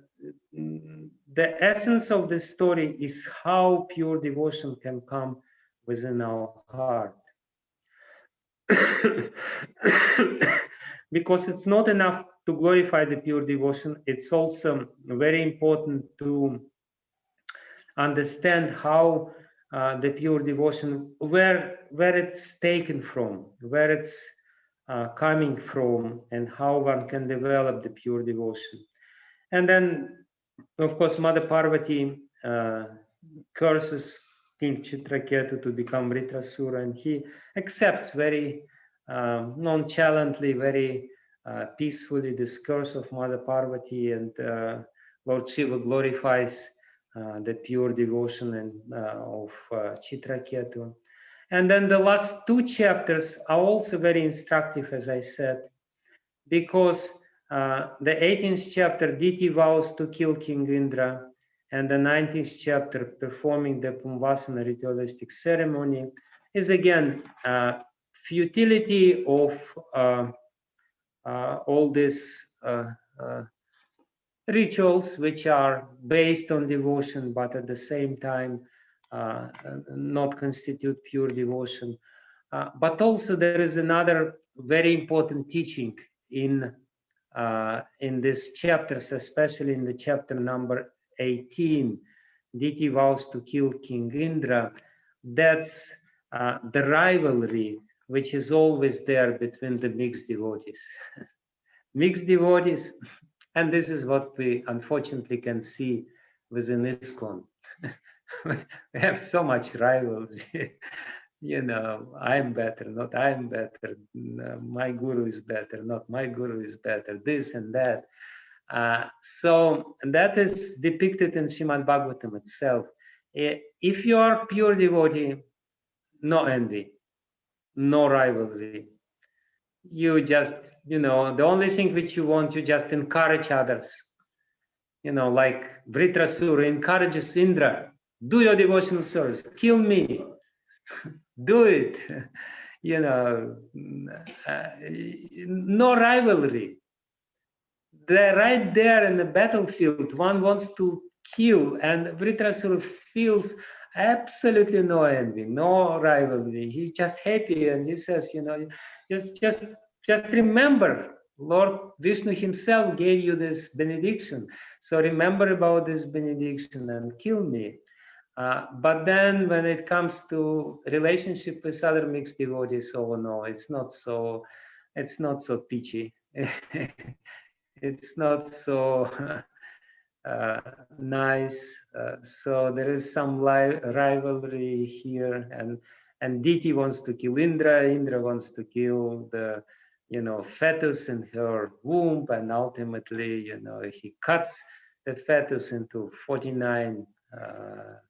essence of the story is how pure devotion can come within our heart. Because it's not enough to glorify the pure devotion, it's also very important to understand how the pure devotion, where it's taken from, where it's coming from, and how one can develop the pure devotion. And then, of course, Mother Parvati curses King Chitraketu to become Vritrasura, and he accepts very nonchalantly, very peacefully this curse of Mother Parvati, and Lord Shiva glorifies the pure devotion of Chitraketu. And then the last two chapters are also very instructive, as I said, because the 18th chapter, Diti vows to kill King Indra, and the 19th chapter, performing the Pumbasana ritualistic ceremony, is again futility of all these rituals which are based on devotion, but at the same time not constitute pure devotion. But also there is another very important teaching in these chapters, especially in the chapter number 18, Diti vows to kill King Indra. That's the rivalry which is always there between the mixed devotees. Mixed devotees, and this is what we unfortunately can see within ISKCON. We have so much rivalry. You know, I'm better, not I'm better. My guru is better, not my guru is better. This and that. So that is depicted in Srimad-Bhagavatam itself. If you are pure devotee, no envy, no rivalry. You just, you know, the only thing which you want, you just encourage others. You know, like Vritrasura encourages Indra, do your devotional service, kill me, do it. You know, no rivalry. They're right there in the battlefield. One wants to kill, and Vritrasura feels absolutely no envy, no rivalry. He's just happy, and he says, you know, just remember, Lord Vishnu himself gave you this benediction. So remember about this benediction and kill me. But then when it comes to relationship with other mixed devotees, oh no, it's not so peachy. It's not so nice. So there is some rivalry here, and Diti wants to kill Indra. Indra wants to kill the, you know, fetus in her womb, and ultimately, you know, he cuts the fetus into 49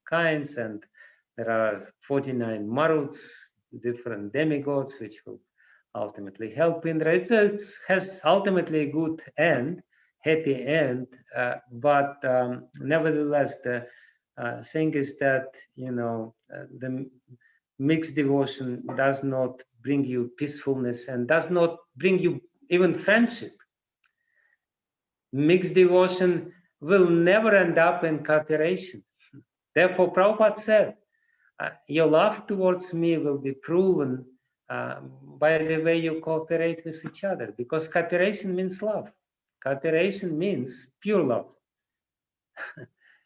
kinds, and there are 49 maruts, different demigods, which will ultimately help Indra. It has ultimately a good end, happy end, but nevertheless, the thing is that, you know, the mixed devotion does not bring you peacefulness and does not bring you even friendship. Mixed devotion will never end up in cooperation. Therefore, Prabhupada said, your love towards me will be proven by the way you cooperate with each other, because cooperation means love. Cooperation means pure love.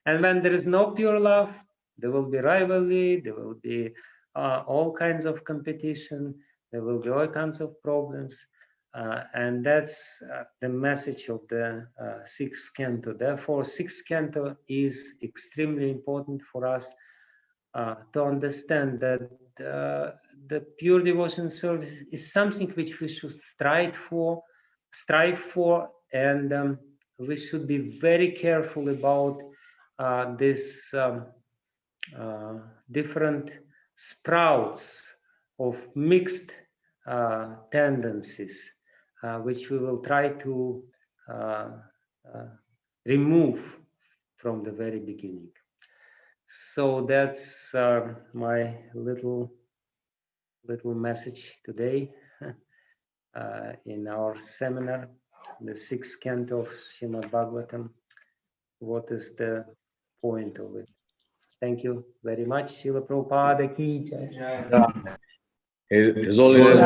And when there is no pure love, there will be rivalry, there will be all kinds of competition, there will be all kinds of problems. And that's the message of the sixth canto. Therefore, sixth canto is extremely important for us to understand that the pure devotion service is something which we should strive for, and we should be very careful about this different sprouts of mixed tendencies, which we will try to remove from the very beginning. So that's my little message today in our seminar, the sixth canto of Srimad-Bhagavatam. What is the point of it? Thank you very much. Srila Prabhupada ki jai. His Holiness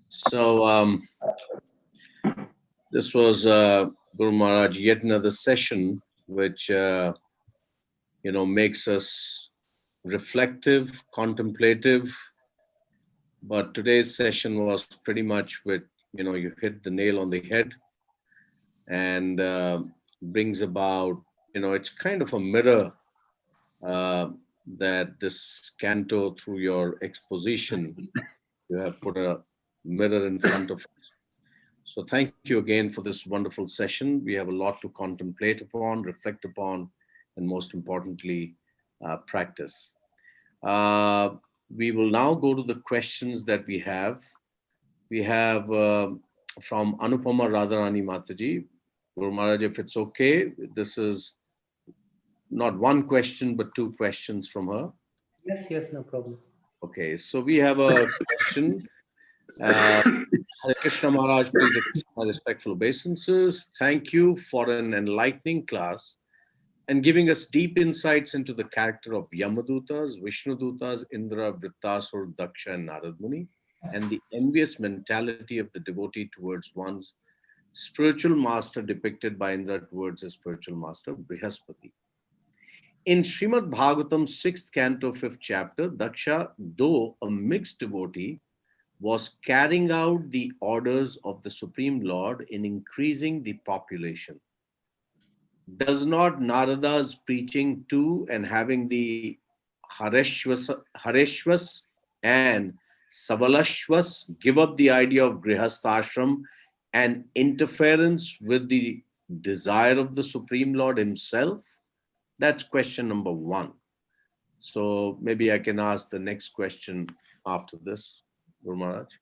So this was Guru Maharaj, yet another session which makes us reflective, contemplative. But today's session was pretty much with, you hit the nail on the head, and brings about, it's kind of a mirror that this canto, through your exposition, you have put a mirror in front of us. So thank you again for this wonderful session. We have a lot to contemplate upon, reflect upon, and most importantly, practice. We will now go to the questions that we have. We have from Anupama Radharani Mataji. Guru Maharaj, if it's okay, this is not one question, but two questions from her. Yes, no problem. Okay, so we have a question. Hare Krishna Maharaj, please accept my respectful obeisances. Thank you for an enlightening class and giving us deep insights into the character of Yamadutas, Vishnudutas, Indra, Vratasu, Daksha, and Narada Muni, and the envious mentality of the devotee towards one's spiritual master depicted by Indra towards his spiritual master, Prajapati. In Srimad-Bhagavatam 6th canto 5th chapter, Daksha, though a mixed devotee, was carrying out the orders of the Supreme Lord in increasing the population. Does not Narada's preaching to and having the Hareshwas and Savalashwas give up the idea of Grihasthashram and interference with the desire of the Supreme Lord himself? That's question number one. So maybe I can ask the next question after this, Guru Maharaj.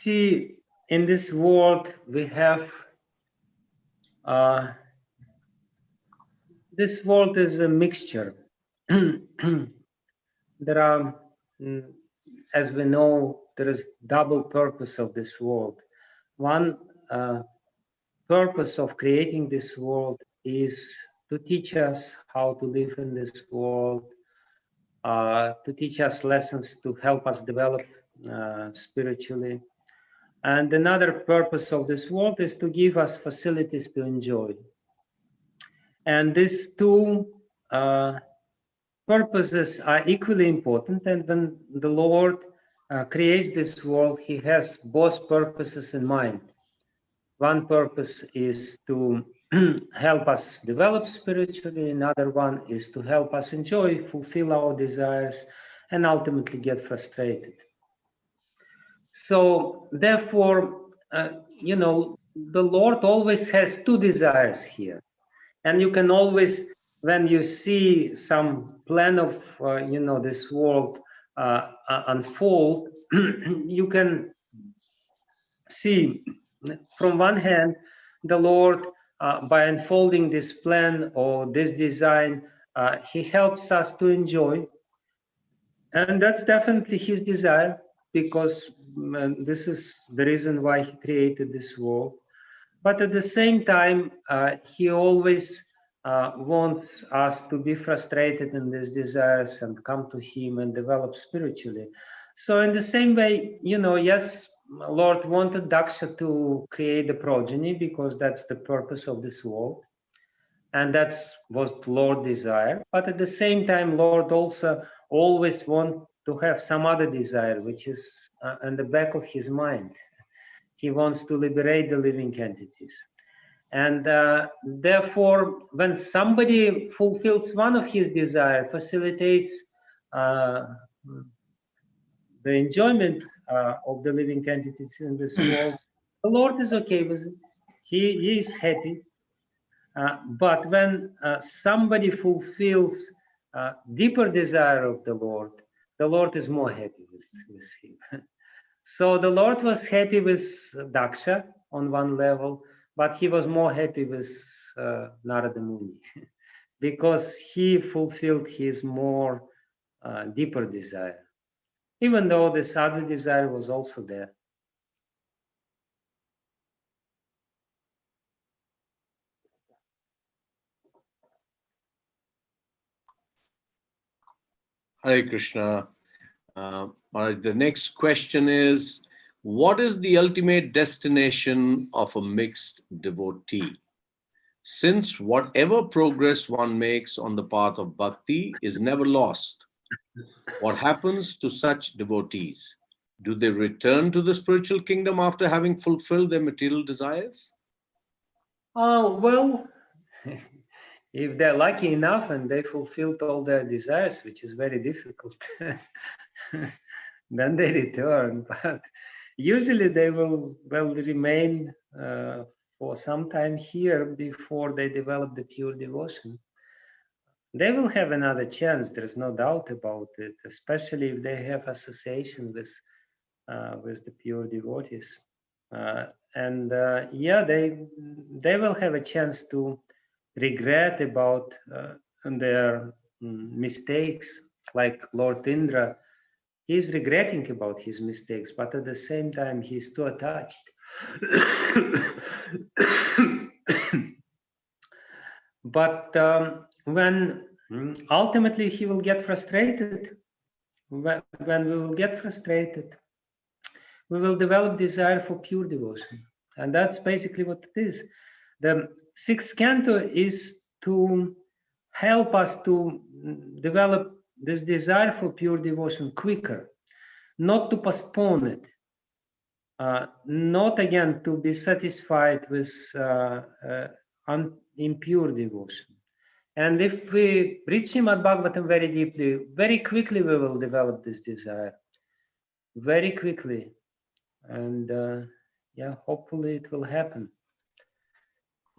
See, in this world, we have, this world is a mixture. There are, as we know, there is double purpose of this world. One purpose of creating this world is to teach us how to live in this world, to teach us lessons to help us develop spiritually. And another purpose of this world is to give us facilities to enjoy. And these two purposes are equally important. And when the Lord creates this world, he has both purposes in mind. One purpose is to help us develop spiritually. Another one is to help us enjoy, fulfill our desires, and ultimately get frustrated. So therefore, the Lord always has two desires here. And you can always, when you see some plan of, this world unfold, you can see, from one hand, the Lord, by unfolding this plan or this design, he helps us to enjoy. And that's definitely his desire, because this is the reason why he created this world. But at the same time, he always wants us to be frustrated in these desires and come to him and develop spiritually. So in the same way, yes, Lord wanted Daksha to create the progeny, because that's the purpose of this world. And that's what Lord desire. But at the same time, Lord also always want to have some other desire, which is in the back of his mind. He wants to liberate the living entities. And therefore, when somebody fulfills one of his desires, facilitates the enjoyment of the living entities in this world, the Lord is okay with it. He is happy. But when somebody fulfills deeper desire of the Lord is more happy with him. So the Lord was happy with Daksha on one level, but he was more happy with Narada Muni because he fulfilled his more deeper desire, even though this other desire was also there. Hare Krishna. The next question is, what is the ultimate destination of a mixed devotee? since whatever progress one makes on the path of bhakti is never lost, what happens to such devotees? Do they return to the spiritual kingdom after having fulfilled their material desires? Oh, well, if they're lucky enough and they fulfilled all their desires, which is very difficult, then they return. But usually they will remain for some time here before they develop the pure devotion. They will have another chance, there's no doubt about it, especially if they have association with the pure devotees. Yeah, they will have a chance to regret about their mistakes, like Lord Indra. He's regretting about his mistakes, but at the same time, he's too attached. But when ultimately he will get frustrated, when we will get frustrated, we will develop desire for pure devotion. And that's basically what it is. The sixth canto is to help us to develop this desire for pure devotion quicker, not to postpone it, not again to be satisfied with impure devotion. And if we read Srimad-Bhagavatam very deeply, very quickly we will develop this desire, very quickly. And yeah, hopefully it will happen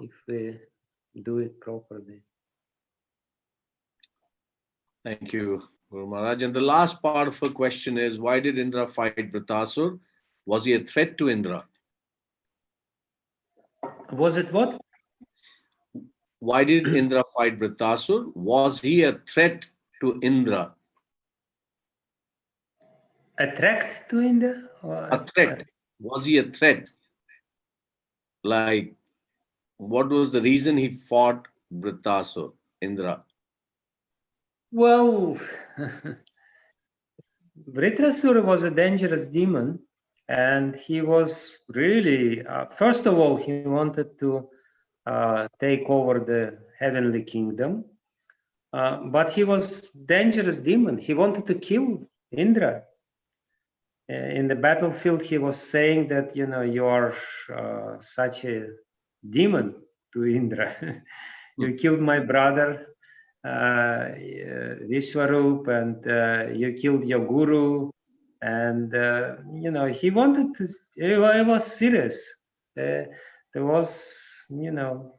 if we do it properly. Thank you, Guru Maharaj. And the last part of her question is, why did Indra fight Vratasu? Was he a threat to Indra? Was it what? Why did Indra fight Vratasu? Was he a threat to Indra? Attract to Indra? A threat. Was he a threat? Like, what was the reason he fought Vratasu, Indra? Well, Vritrasura was a dangerous demon, and he was really, first of all, he wanted to take over the heavenly kingdom, but he was dangerous demon. He wanted to kill Indra. In the battlefield, he was saying that, you know, you are such a demon to Indra. You killed my brother, Vishwarup, and you killed your guru. And, you know, he wanted to, it was serious. There was, you know,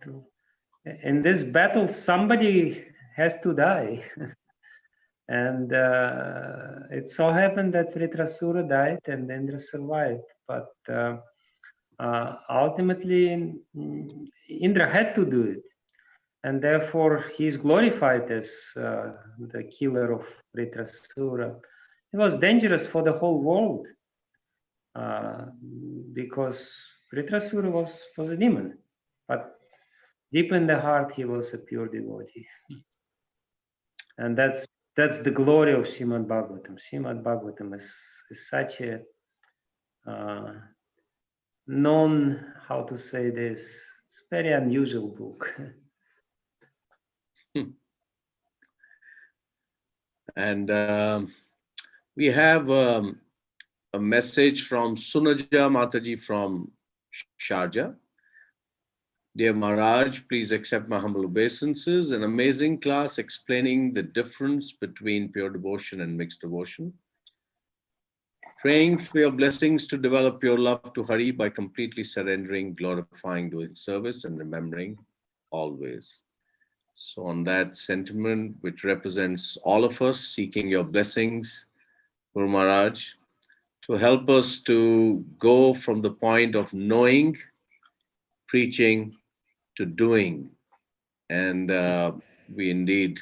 in this battle, somebody has to die. And it so happened that Vritrasura died and Indra survived. But ultimately, Indra had to do it. And therefore, he is glorified as the killer of Vritrasura. It was dangerous for the whole world because Vritrasura was a demon. But deep in the heart, he was a pure devotee. And that's the glory of Srimad-Bhagavatam. Srimad-Bhagavatam is such a how to say this, it's a very unusual book. And we have a message from Sunaja Mataji from Sharjah. Dear Maharaj, please accept my humble obeisances. An amazing class explaining the difference between pure devotion and mixed devotion. Praying for your blessings to develop pure love to Hari by completely surrendering, glorifying, doing service, and remembering always. So on that sentiment, which represents all of us seeking your blessings, Guru Maharaj, to help us to go from the point of knowing, preaching, to doing. And we indeed,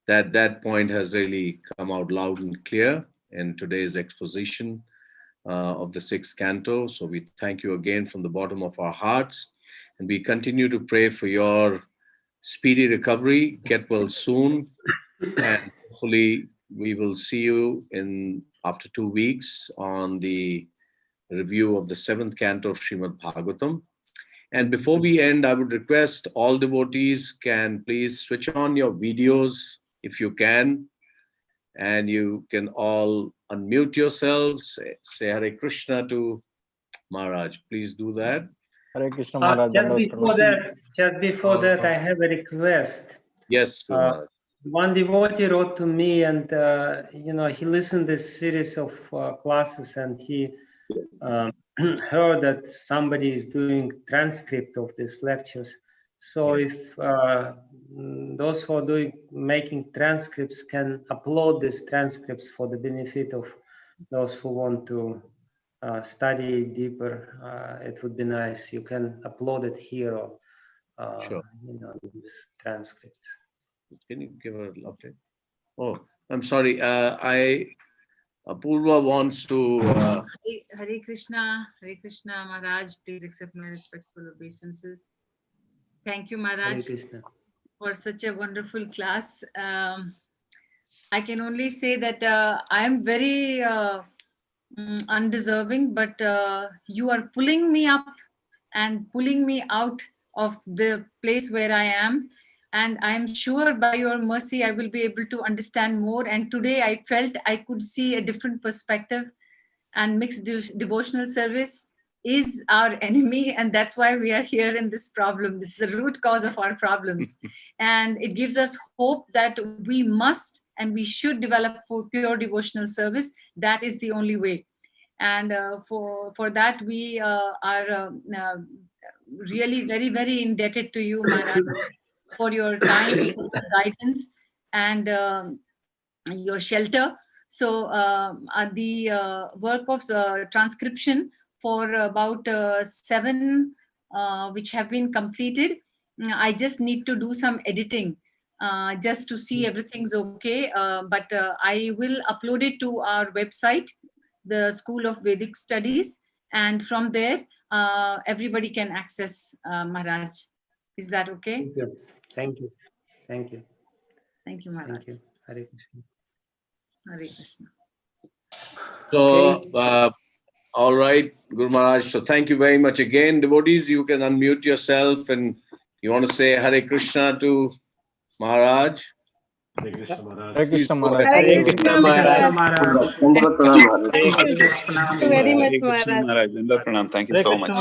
that point has really come out loud and clear in today's exposition of the sixth canto. So we thank you again from the bottom of our hearts. And we continue to pray for your speedy recovery. Get well soon. And hopefully we will see you after 2 weeks on the review of the seventh canto of Srimad-Bhagavatam. And before we end, I would request all devotees can please switch on your videos if you can. And you can all unmute yourselves, say Hare Krishna to Maharaj. Please do that. Hare Krishna Maharaj. Just before that, I have a request. Yes, Maharaj. One devotee wrote to me, and he listened to this series of classes, and he heard that somebody is doing transcript of these lectures. So if those who are making transcripts can upload these transcripts for the benefit of those who want to study deeper, it would be nice. You can upload it here or Sure. these transcripts. Can you give her an update? Oh, I'm sorry. Apurva wants to. Hare Krishna Maharaj. Please accept my respectful obeisances. Thank you, Maharaj, for such a wonderful class. I can only say that I am very undeserving, but you are pulling me up and pulling me out of the place where I am. And I am sure by your mercy, I will be able to understand more. And today I felt I could see a different perspective, and mixed devotional service is our enemy. And that's why we are here in this problem. This is the root cause of our problems. And it gives us hope that we must and we should develop pure devotional service. That is the only way. And for that, we are really very, very indebted to you, Maharaj, for your time, for your guidance, and your shelter. So the work of transcription for about 7 which have been completed. I just need to do some editing just to see everything's okay. But I will upload it to our website, the School of Vedic Studies, and from there everybody can access Maharaj. Is that okay? Thank you. Thank you. Thank you, Maharaj. Thank you. Hare Krishna. Hare Krishna. So, all right, Guru Maharaj. So thank you very much again. Devotees, you can unmute yourself and you want to say Hare Krishna to Maharaj. Hare Krishna Maharaj. Hare Krishna Maharaj. Thank you very much, Maharaj. Thank you so much.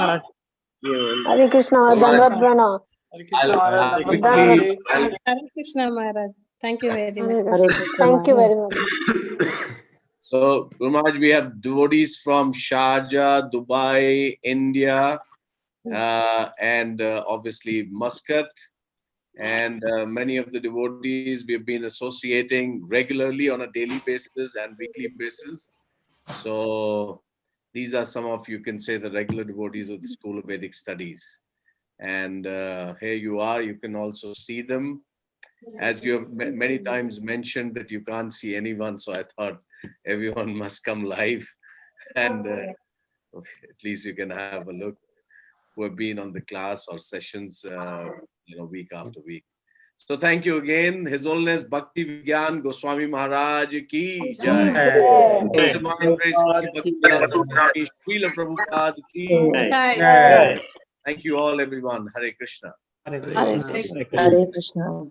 Hare Krishna Maharaj. Hare Krishna Maharaj. Thank you very much. Thank you very much. So, Guru Maharaj, we have devotees from Sharjah, Dubai, India, and obviously Muscat. And many of the devotees we have been associating regularly on a daily basis and weekly basis. So these are some of, you can say, the regular devotees of the School of Vedic Studies. And here you are, you can also see them. As you have many times mentioned that you can't see anyone, so I thought everyone must come live. And at least you can have a look who have been on the class or sessions week after week. So thank you again. His Holiness Bhakti Vijnana Goswami Maharaj ki jai. His Divine Grace Srila Prabhupada ki jai. Thank you all, everyone. Hare Krishna. Hare Krishna. Hare Krishna.